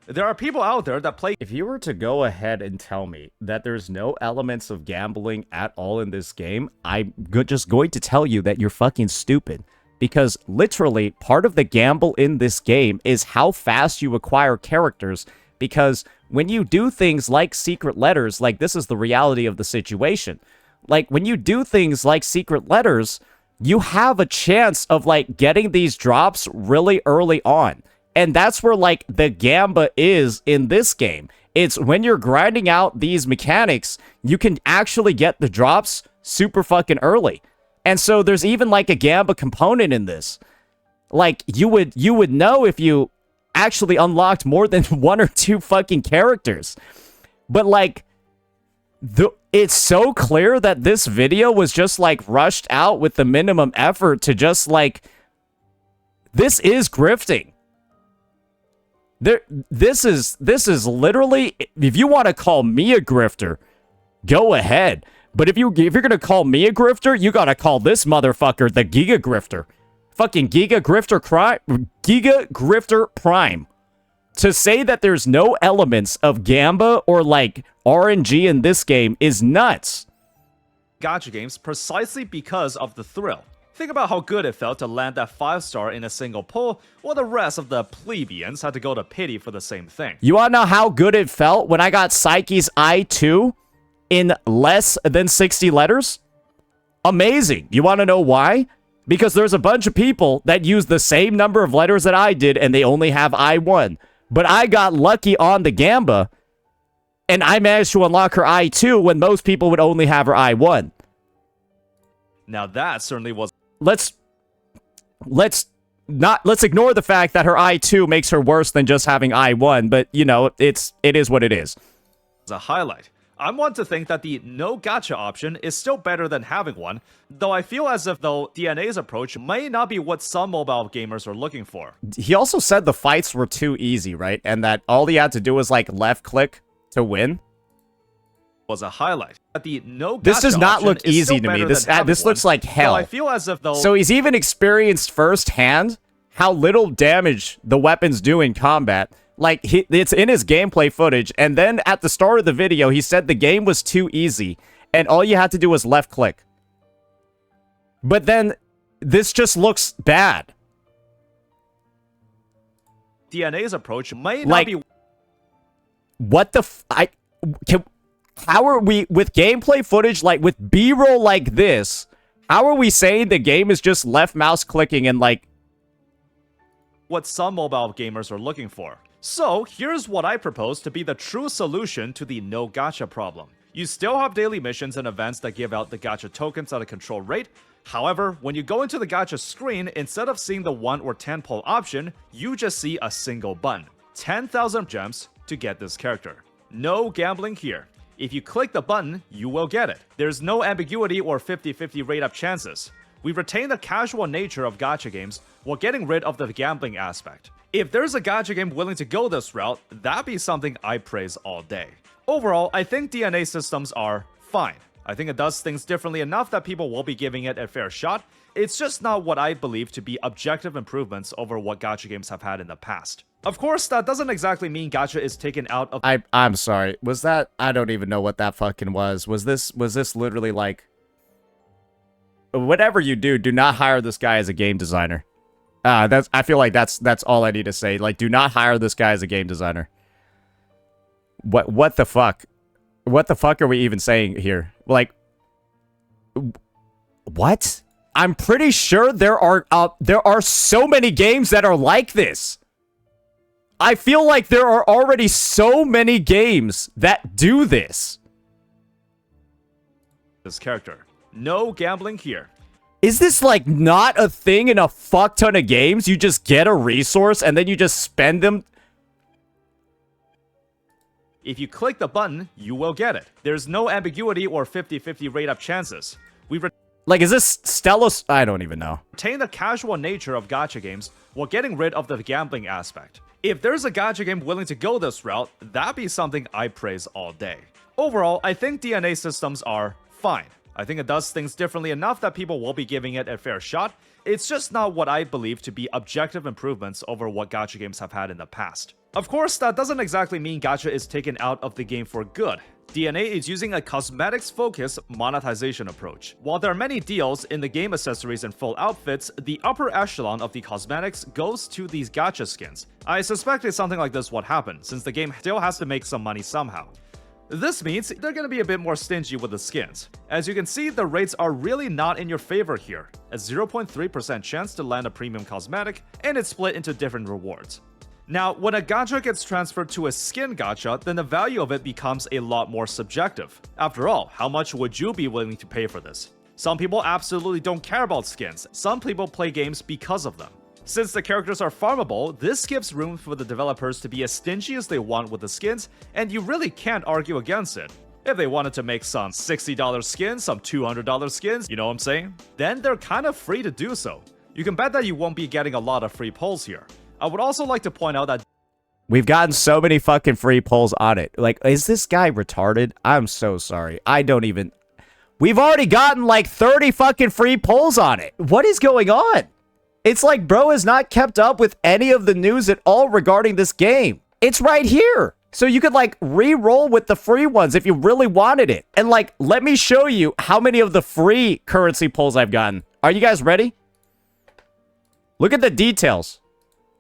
There are people out there that play... If you were to go ahead and tell me that there's no elements of gambling at all in this game, I'm just going to tell you that you're fucking stupid. Because literally, part of the gamble in this game is how fast you acquire characters. Because when you do things like secret letters, like this is the reality of the situation. Like when you do things like secret letters, you have a chance of like getting these drops really early on. And that's where, like, the gamba is in this game. It's when you're grinding out these mechanics, you can actually get the drops super fucking early. And so there's even, like, a gamba component in this. Like, you would know if you actually unlocked more than 1 or 2 fucking characters. But, like, it's so clear that this video was just, like, rushed out with the minimum effort to just, like... This is grifting. This is literally, if you want to call me a grifter, go ahead. But if you're gonna call me a grifter, you gotta call this motherfucker the Giga Grifter. Fucking Giga Grifter Prime. To say that there's no elements of gamba or like RNG in this game is nuts. Gacha games precisely because of the thrill. Think about how good it felt to land that 5-star in a single pull, while the rest of the plebeians had to go to pity for the same thing. You wanna know how good it felt when I got Psyche's I2 in less than 60 letters? Amazing. You wanna know why? Because there's a bunch of people that use the same number of letters that I did, and they only have I1. But I got lucky on the gamba, and I managed to unlock her I2 when most people would only have her I1. Now that certainly was... Let's ignore the fact that her I2 makes her worse than just having I1, but you know, it is what it is. A highlight. I'm one to think that the no gacha option is still better than having one, though I feel as if though DNA's approach may not be what some mobile gamers are looking for. He also said the fights were too easy, right? And that all he had to do was like left click to win. Was a highlight. The no this does not look easy to me. This looks like hell. I feel as if though... So he's even experienced firsthand how little damage the weapons do in combat. Like, it's in his gameplay footage, and then at the start of the video, he said the game was too easy, and all you had to do was left click. But then, this just looks bad. DNA's approach may not be... What the how are we, with gameplay footage, like, with B-roll like this, How are we saying the game is just left mouse clicking and like... what some mobile gamers are looking for. So here's what I propose to be the true solution to the no gacha problem. You still have daily missions and events that give out the gacha tokens at a controlled rate. However, when you go into the gacha screen, instead of seeing the 1 or 10 pull option, you just see a single button. 10,000 gems to get this character. No gambling here. If you click the button, you will get it. There's no ambiguity or 50-50 rate up chances. We retain the casual nature of gacha games while getting rid of the gambling aspect. If there's a gacha game willing to go this route, that'd be something I praise all day. Overall, I think DNA systems are fine. I think it does things differently enough that people will be giving it a fair shot. It's just not what I believe to be objective improvements over what gacha games have had in the past. Of course, that doesn't exactly mean gacha is taken out of... I'm sorry. Was that... I don't even know what that fucking was. Was this literally like... Whatever you do not hire this guy as a game designer. I feel like that's all I need to say. Like, do not hire this guy as a game designer. What the fuck? What the fuck are we even saying here? Like, what? I'm pretty sure there are so many games that are like this. I feel like there are already so many games that do this. This character. No gambling here. Is this like not a thing in a fuck ton of games? You just get a resource and then you just spend them. If you click the button, you will get it. There's no ambiguity or 50-50 rate up chances. We like, is this Stelos? I don't even know. Retain the casual nature of gacha games while getting rid of the gambling aspect. If there's a gacha game willing to go this route, that'd be something I praise all day. Overall, I think DNA systems are fine. I think it does things differently enough that people will be giving it a fair shot. It's just not what I believe to be objective improvements over what gacha games have had in the past. Of course, that doesn't exactly mean gacha is taken out of the game for good. DNA is using a cosmetics-focused monetization approach. While there are many deals in the game accessories and full outfits, the upper echelon of the cosmetics goes to these gacha skins. I suspect it's something like this what happened, since the game still has to make some money somehow. This means they're gonna be a bit more stingy with the skins. As you can see, the rates are really not in your favor here, a 0.3% chance to land a premium cosmetic, and it's split into different rewards. Now, when a gacha gets transferred to a skin gacha, then the value of it becomes a lot more subjective. After all, how much would you be willing to pay for this? Some people absolutely don't care about skins. Some people play games because of them. Since the characters are farmable, this gives room for the developers to be as stingy as they want with the skins, and you really can't argue against it. If they wanted to make some $60 skins, some $200 skins, you know what I'm saying? Then they're kind of free to do so. You can bet that you won't be getting a lot of free pulls here. I would also like to point out that we've gotten so many fucking free pulls on it. Like, is this guy retarded? I'm so sorry. I don't even... We've already gotten like 30 fucking free pulls on it. What is going on? It's like bro has not kept up with any of the news at all regarding this game. It's right here. So you could like re-roll with the free ones if you really wanted it. And like, let me show you how many of the free currency pulls I've gotten. Are you guys ready? Look at the details.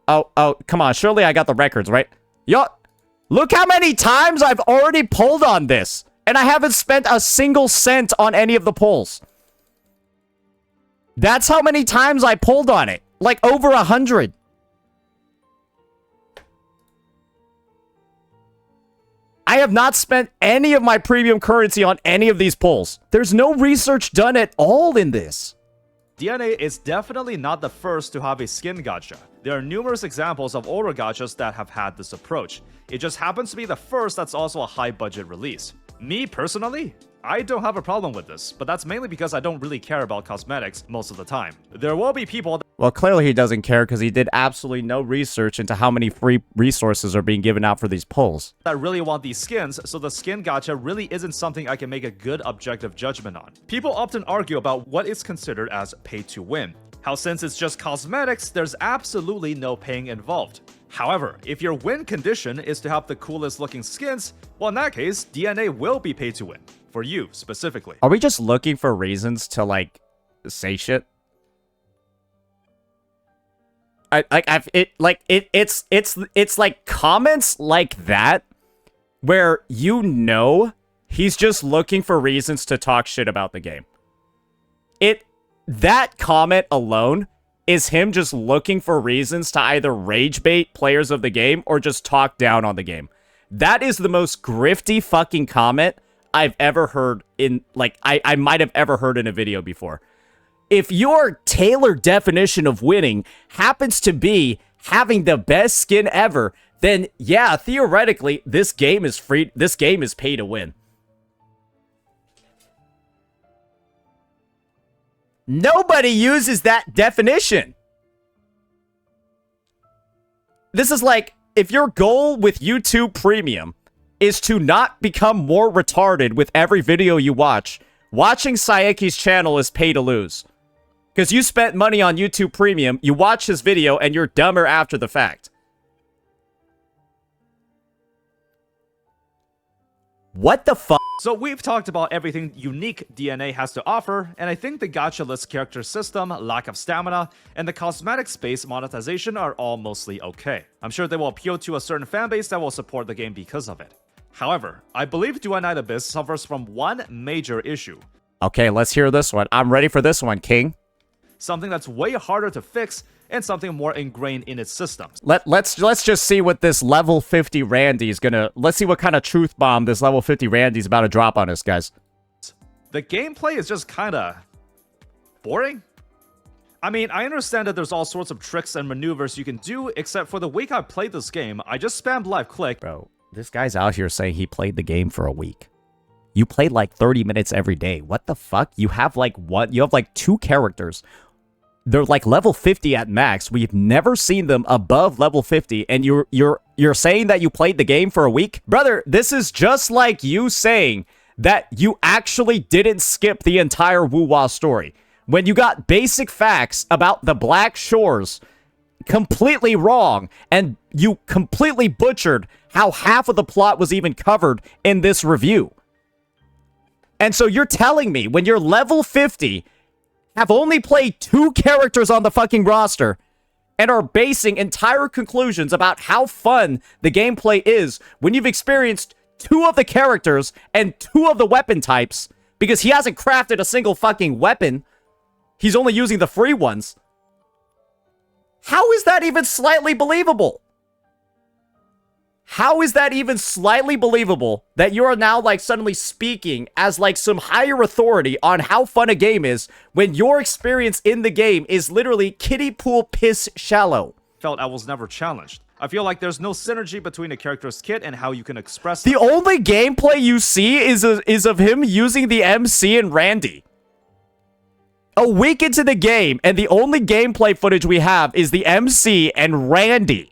Oh, come on. Surely I got the records, right? Yo, look how many times I've already pulled on this. And I haven't spent a single cent on any of the pulls. That's how many times I pulled on it. Like over 100. I have not spent any of my premium currency on any of these pulls. There's no research done at all in this. DNA is definitely not the first to have a skin gacha. There are numerous examples of older gachas that have had this approach. It just happens to be the first that's also a high budget release. Me personally, I don't have a problem with this, but that's mainly because I don't really care about cosmetics most of the time. There will be people that... Well, clearly he doesn't care because he did absolutely no research into how many free resources are being given out for these pulls. that really want these skins, so the skin gacha really isn't something I can make a good objective judgment on. People often argue about what is considered as pay to win. How since it's just cosmetics, there's absolutely no paying involved. However, if your win condition is to have the coolest looking skins, well in that case, DNA will be pay to win. For you, specifically. Are we just looking for reasons to, like, say shit? It's like comments like that where you know he's just looking for reasons to talk shit about the game. That comment alone is him just looking for reasons to either rage bait players of the game or just talk down on the game. That is the most grifty fucking comment I've ever heard in, like, I might have ever heard in a video before. If your tailored definition of winning happens to be having the best skin ever, then yeah, theoretically, this game is free. This game is pay to win. Nobody uses that definition. This is like, if your goal with YouTube Premium is to not become more retarded with every video you watch, watching Saeki's channel is pay to lose. Because you spent money on YouTube Premium, you watch his video, and you're dumber after the fact. What the fuck? So we've talked about everything unique DNA has to offer, and I think the gacha-less character system, lack of stamina, and the cosmetic space monetization are all mostly okay. I'm sure they will appeal to a certain fanbase that will support the game because of it. However, I believe Duet Night Abyss suffers from one major issue. Okay, let's hear this one. I'm ready for this one, King. Something that's way harder to fix, and something more ingrained in its systems. Let's just see what this level 50 Randy is gonna... Let's see what kind of truth bomb this level 50 Randy's about to drop on us, guys. The gameplay is just kinda... boring? I mean, I understand that there's all sorts of tricks and maneuvers you can do, except for the week I played this game, I just spammed live click. Bro, this guy's out here saying he played the game for a week. You played like 30 minutes every day. What the fuck? You have like what? You have like 2 characters. They're like level 50 at max. We've never seen them above level 50, and you're saying that you played the game for a week? Brother, this is just like you saying that you actually didn't skip the entire Wu-Wa story. When you got basic facts about the Black Shores completely wrong, and you completely butchered how half of the plot was even covered in this review. And so you're telling me when you're level 50... have only played 2 characters on the fucking roster and are basing entire conclusions about how fun the gameplay is when you've experienced 2 of the characters and 2 of the weapon types, because he hasn't crafted a single fucking weapon. He's only using the free ones. How is that even slightly believable? How is that even slightly believable that you are now like suddenly speaking as like some higher authority on how fun a game is when your experience in the game is literally kiddie pool piss shallow? Felt I was never challenged. I feel like there's no synergy between a character's kit and how you can express the only gameplay you see is of him using the MC and Randy. A week into the game, and the only gameplay footage we have is the MC and Randy.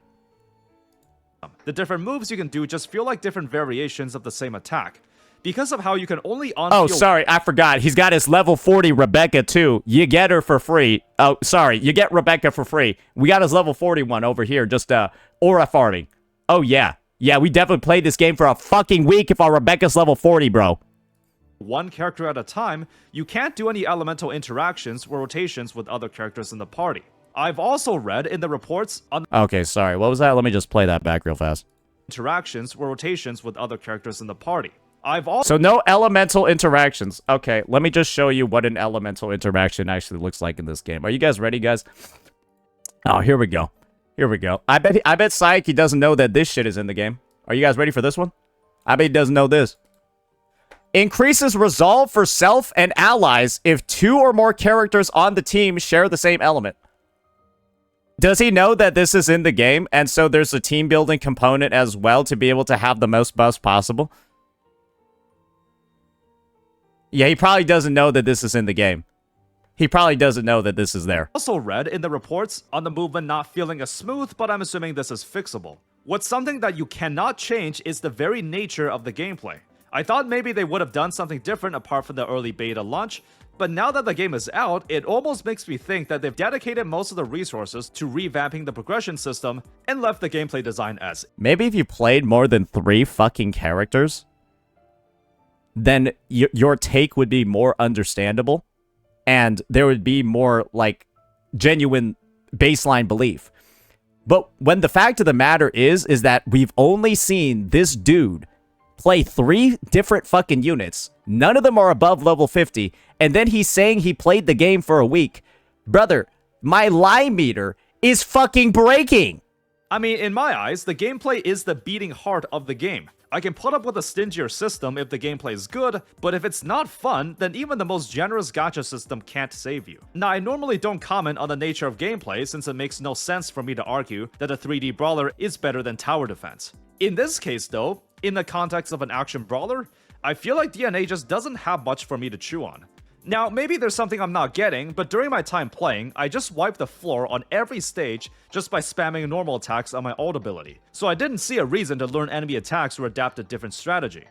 The different moves you can do just feel like different variations of the same attack. Because of how you can only on. Oh, sorry, I forgot. He's got his level 40 Rebecca, too. You get her for free. Oh, sorry, you get Rebecca for free. We got his level 41 over here, just, aura farming. Oh, yeah. Yeah, we definitely played this game for a fucking week if our Rebecca's level 40, bro. One character at a time, you can't do any elemental interactions or rotations with other characters in the party. I've also read in the reports on... Okay, sorry, what was that? Let me just play that back real fast. Interactions or rotations with other characters in the party. I've also... So no elemental interactions. Okay, let me just show you what an elemental interaction actually looks like in this game. Are you guys ready, guys? Oh, here we go. Here we go. I bet Saiki doesn't know that this shit is in the game. Are you guys ready for this one? I bet he doesn't know this. Increases resolve for self and allies if 2 or more characters on the team share the same element. Does he know that this is in the game, and so there's a team building component as well to be able to have the most buffs possible? Yeah, he probably doesn't know that this is in the game. He probably doesn't know that this is there. Also read in the reports on the movement not feeling as smooth, but I'm assuming this is fixable. What's something that you cannot change is the very nature of the gameplay. I thought maybe they would have done something different apart from the early beta launch, but now that the game is out, it almost makes me think that they've dedicated most of the resources to revamping the progression system and left the gameplay design as. Maybe if you played more than 3 fucking characters, then your take would be more understandable, and there would be more, like, genuine baseline belief. But when the fact of the matter is that we've only seen this dude play 3 different fucking units. None of them are above level 50. And then he's saying he played the game for a week. Brother, my lie meter is fucking breaking. I mean, in my eyes, the gameplay is the beating heart of the game. I can put up with a stingier system if the gameplay is good, but if it's not fun, then even the most generous gacha system can't save you. Now, I normally don't comment on the nature of gameplay since it makes no sense for me to argue that a 3D brawler is better than tower defense. In this case though, in the context of an action brawler, I feel like DNA just doesn't have much for me to chew on. Now, maybe there's something I'm not getting, but during my time playing, I just wiped the floor on every stage just by spamming normal attacks on my ult ability. So I didn't see a reason to learn enemy attacks or adapt a different strategy.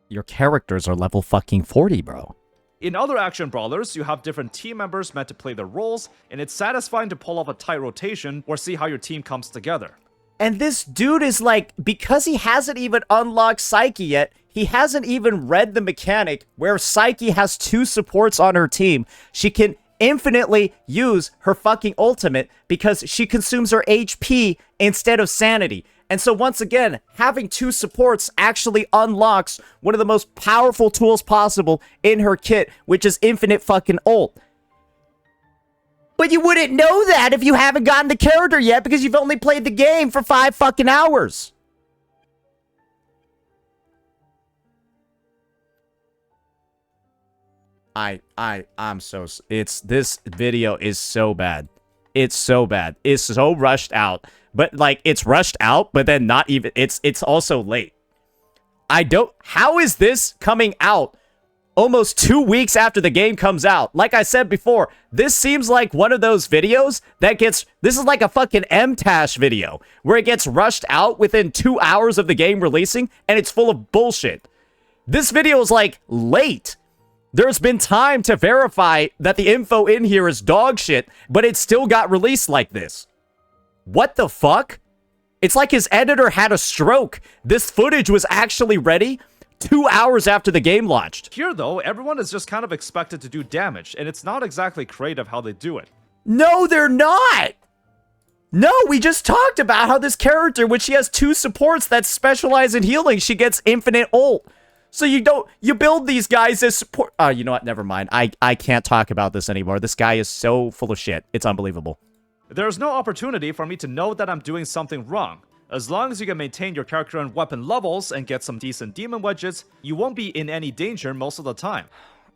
Your characters are level fucking 40, bro. In other action brawlers, you have different team members meant to play their roles, and it's satisfying to pull off a tight rotation or see how your team comes together. And this dude is like, because he hasn't even unlocked Psyche yet, he hasn't even read the mechanic where Psyche has 2 supports on her team. She can infinitely use her fucking ultimate because she consumes her HP instead of sanity. And so once again, having 2 supports actually unlocks one of the most powerful tools possible in her kit, which is infinite fucking ult. But you wouldn't know that if you haven't gotten the character yet because you've only played the game for 5 fucking hours. This video is so bad. It's so bad. It's so rushed out. But like, it's rushed out, but then not even, it's also late. How is this coming out almost 2 weeks after the game comes out? Like I said before, this seems like one of those videos that this is like a fucking MTash video, where it gets rushed out within 2 hours of the game releasing, and it's full of bullshit. This video is like late. There's been time to verify that the info in here is dog shit, but it still got released like this. What the fuck? It's like his editor had a stroke. This footage was actually ready 2 hours after the game launched. Here though, everyone is just kind of expected to do damage, and it's not exactly creative how they do it. No, they're not! No, we just talked about how this character, when she has 2 supports that specialize in healing, she gets infinite ult. So you build these guys as support. Oh, you know what? Never mind. I can't talk about this anymore. This guy is so full of shit. It's unbelievable. There's no opportunity for me to know that I'm doing something wrong. As long as you can maintain your character and weapon levels and get some decent demon wedges, you won't be in any danger most of the time.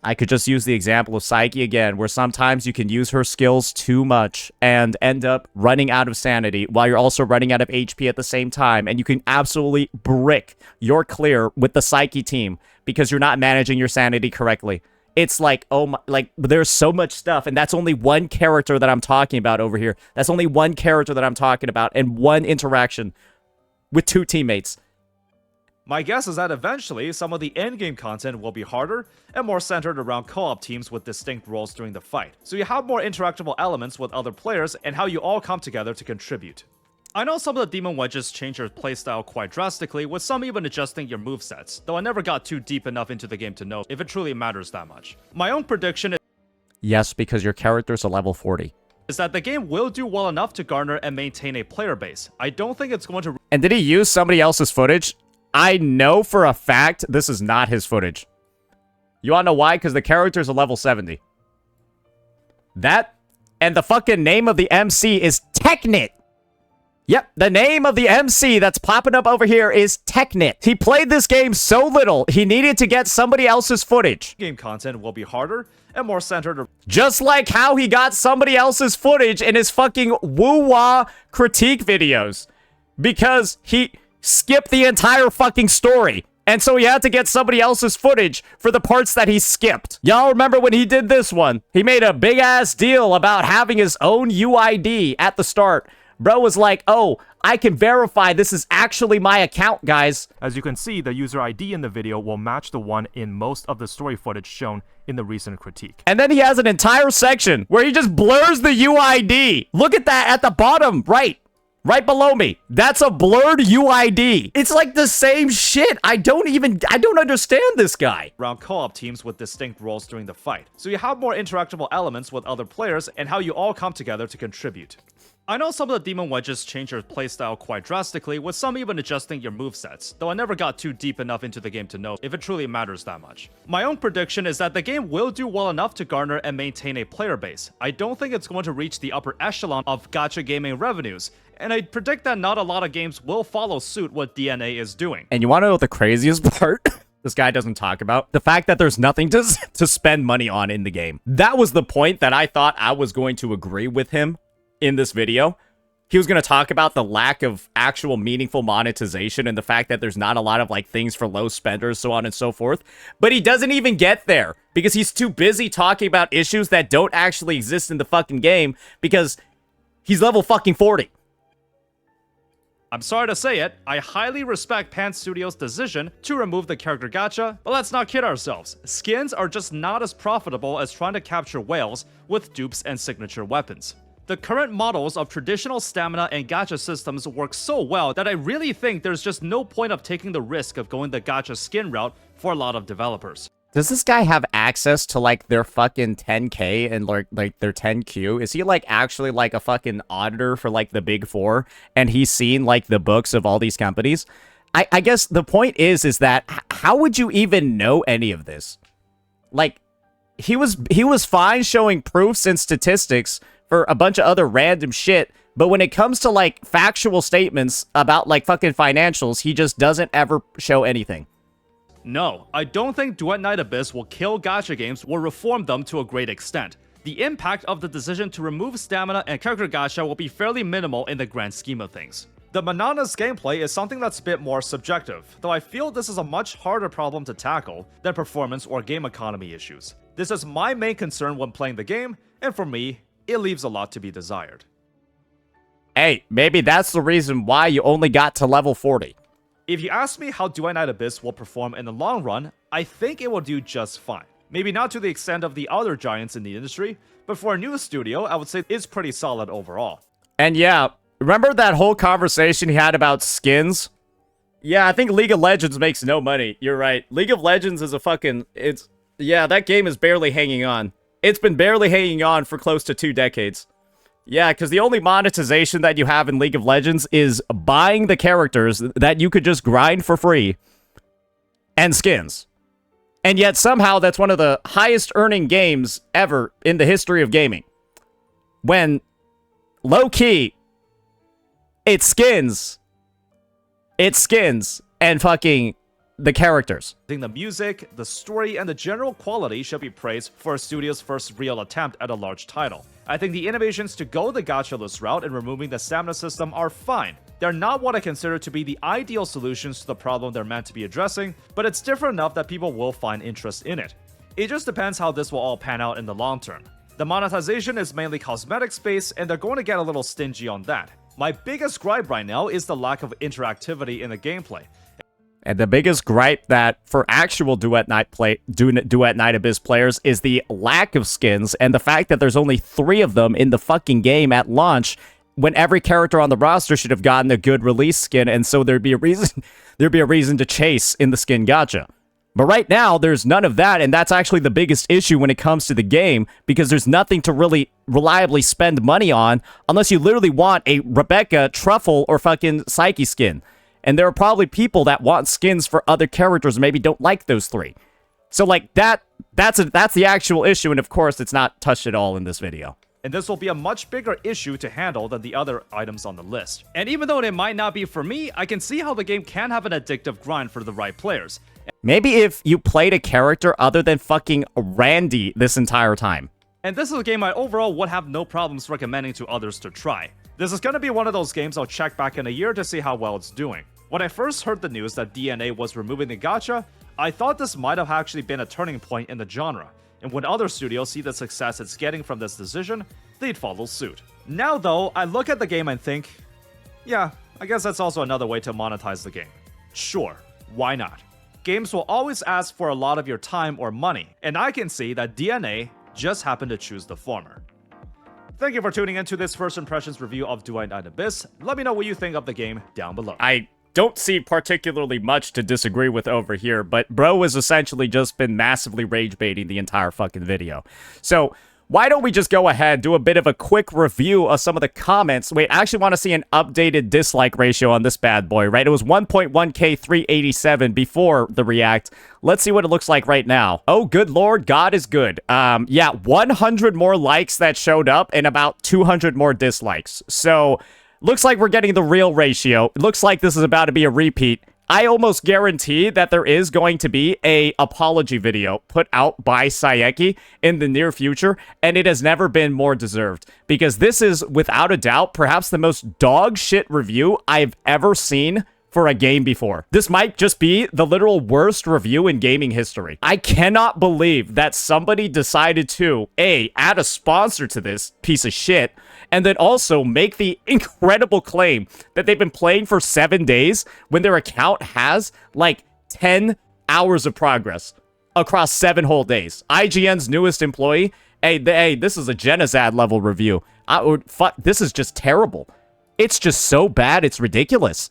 I could just use the example of Psyche again, where sometimes you can use her skills too much and end up running out of sanity while you're also running out of HP at the same time, and you can absolutely brick your clear with the Psyche team because you're not managing your sanity correctly. It's like, oh my, like, there's so much stuff, and that's only one character that I'm talking about over here. That's only one character that I'm talking about, and one interaction with 2 teammates. My guess is that eventually, some of the endgame content will be harder and more centered around co-op teams with distinct roles during the fight, so you have more interactable elements with other players and how you all come together to contribute. I know some of the demon wedges change your playstyle quite drastically, with some even adjusting your movesets, though I never got too deep enough into the game to know if it truly matters that much. My own prediction is yes, because your character's a level 40. Is that the game will do well enough to garner and maintain a player base. I don't think it's going to... And did he use somebody else's footage? I know for a fact this is not his footage. You wanna know why? Because the character's a level 70. That, and the fucking name of the MC is Technit. Yep, the name of the MC that's popping up over here is Technit. He played this game so little, he needed to get somebody else's footage. Game content will be harder and more centered... Just like how he got somebody else's footage in his fucking woo-wah critique videos. Because he skipped the entire fucking story. And so he had to get somebody else's footage for the parts that he skipped. Y'all remember when he did this one? He made a big-ass deal about having his own UID at the start. Bro was like, oh, I can verify this is actually my account, guys. As you can see, the user ID in the video will match the one in most of the story footage shown in the recent critique. And then he has an entire section where he just blurs the UID. Look at that at the bottom, right below me. That's a blurred UID. It's like the same shit. I don't understand this guy. Around co-op teams with distinct roles during the fight, so you have more interactable elements with other players and how you all come together to contribute. I know some of the Demon Wedges change your playstyle quite drastically, with some even adjusting your movesets, though I never got too deep enough into the game to know if it truly matters that much. My own prediction is that the game will do well enough to garner and maintain a player base. I don't think it's going to reach the upper echelon of gacha gaming revenues, and I predict that not a lot of games will follow suit what DNA is doing. And you want to know what the craziest part? This guy doesn't talk about the fact that there's nothing to spend money on in the game. That was the point that I thought I was going to agree with him in this video. He was going to talk about the lack of actual meaningful monetization and the fact that there's not a lot of like things for low spenders, so on and so forth. But he doesn't even get there because he's too busy talking about issues that don't actually exist in the fucking game because he's level fucking 40. I'm sorry to say it, I highly respect Pan Studios' decision to remove the character gacha, but let's not kid ourselves. Skins are just not as profitable as trying to capture whales with dupes and signature weapons. The current models of traditional stamina and gacha systems work so well that I really think there's just no point of taking the risk of going the gacha skin route for a lot of developers. Does this guy have access to like their fucking 10K and like their 10Q? Is he like actually like a fucking auditor for like the big four and he's seen like the books of all these companies? I guess the point is that how would you even know any of this? Like he was fine showing proofs and statistics for a bunch of other random shit, but when it comes to like factual statements about like fucking financials, he just doesn't ever show anything. No, I don't think Duet Night Abyss will kill gacha games or reform them to a great extent. The impact of the decision to remove stamina and character gacha will be fairly minimal in the grand scheme of things. The monotonous gameplay is something that's a bit more subjective, though I feel this is a much harder problem to tackle than performance or game economy issues. This is my main concern when playing the game, and for me, it leaves a lot to be desired. Hey, maybe that's the reason why you only got to level 40. If you ask me how Duet Night Abyss will perform in the long run, I think it will do just fine. Maybe not to the extent of the other giants in the industry, but for a new studio, I would say it's pretty solid overall. And yeah, remember that whole conversation he had about skins? Yeah, I think League of Legends makes no money. You're right. League of Legends is a fucking... Yeah, that game is barely hanging on. It's been barely hanging on for close to 2 decades. Yeah, because the only monetization that you have in League of Legends is buying the characters that you could just grind for free and skins. And yet somehow that's one of the highest earning games ever in the history of gaming. When, low-key, it's skins and fucking the characters. I think the music, the story, and the general quality should be praised for a studio's first real attempt at a large title. I think the innovations to go the gacha-less route in removing the stamina system are fine. They're not what I consider to be the ideal solutions to the problem they're meant to be addressing, but it's different enough that people will find interest in it. It just depends how this will all pan out in the long term. The monetization is mainly cosmetic space, and they're going to get a little stingy on that. My biggest gripe right now is the lack of interactivity in the gameplay. And the biggest gripe that for actual Duet Night Abyss players is the lack of skins and the fact that there's only 3 of them in the fucking game at launch when every character on the roster should have gotten a good release skin, and so there'd be a reason to chase in the skin gacha. But right now, there's none of that, and that's actually the biggest issue when it comes to the game, because there's nothing to really reliably spend money on unless you literally want a Rebecca, Truffle, or fucking Psyche skin. And there are probably people that want skins for other characters and maybe don't like those 3. So like that's the actual issue, and of course it's not touched at all in this video. And this will be a much bigger issue to handle than the other items on the list. And even though it might not be for me, I can see how the game can have an addictive grind for the right players. Maybe if you played a character other than fucking Randy this entire time. And this is a game I overall would have no problems recommending to others to try. This is going to be one of those games I'll check back in a year to see how well it's doing. When I first heard the news that DNA was removing the gacha, I thought this might have actually been a turning point in the genre, and when other studios see the success it's getting from this decision, they'd follow suit. Now though, I look at the game and think, yeah, I guess that's also another way to monetize the game. Sure, why not? Games will always ask for a lot of your time or money, and I can see that DNA just happened to choose the former. Thank you for tuning in to this first impressions review of Duet Night Abyss. Let me know what you think of the game down below. I don't see particularly much to disagree with over here, but bro has essentially just been massively rage baiting the entire fucking video. So why don't we just go ahead, do a bit of a quick review of some of the comments. Wait, I actually want to see an updated dislike ratio on this bad boy, right? It was 1.1k 387 before the react. Let's see what it looks like right now. Oh, good lord, God is good. Yeah, 100 more likes that showed up and about 200 more dislikes. So, looks like we're getting the real ratio. It looks like this is about to be a repeat. I almost guarantee that there is going to be a apology video put out by Saeki in the near future, and it has never been more deserved. Because this is, without a doubt, perhaps the most dog shit review I've ever seen for a game before. This might just be the literal worst review in gaming history. I cannot believe that somebody decided to, A, add a sponsor to this piece of shit, and then also make the incredible claim that they've been playing for 7 days when their account has, like, 10 hours of progress across 7 whole days. IGN's newest employee, hey, this is a Genizad level review. This is just terrible. It's just so bad, it's ridiculous.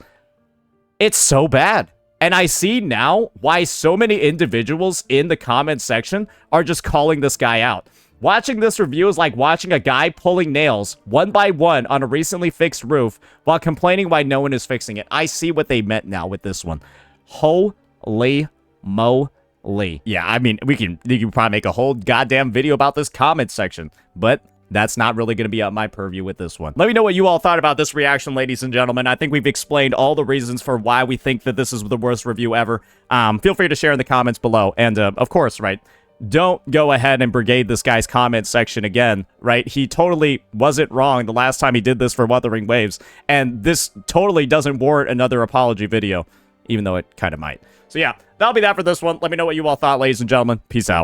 It's so bad. And I see now why so many individuals in the comment section are just calling this guy out. Watching this review is like watching a guy pulling nails one by one on a recently fixed roof while complaining why no one is fixing it. I see what they meant now with this one. Holy moly. Yeah, I mean, we can probably make a whole goddamn video about this comment section, but that's not really going to be up my purview with this one. Let me know what you all thought about this reaction, ladies and gentlemen. I think we've explained all the reasons for why we think that this is the worst review ever. Feel free to share in the comments below. And, of course, right, don't go ahead and brigade this guy's comment section again, right? He totally wasn't wrong the last time he did this for Wuthering Waves. And this totally doesn't warrant another apology video, even though it kind of might. So, yeah, that'll be that for this one. Let me know what you all thought, ladies and gentlemen. Peace out.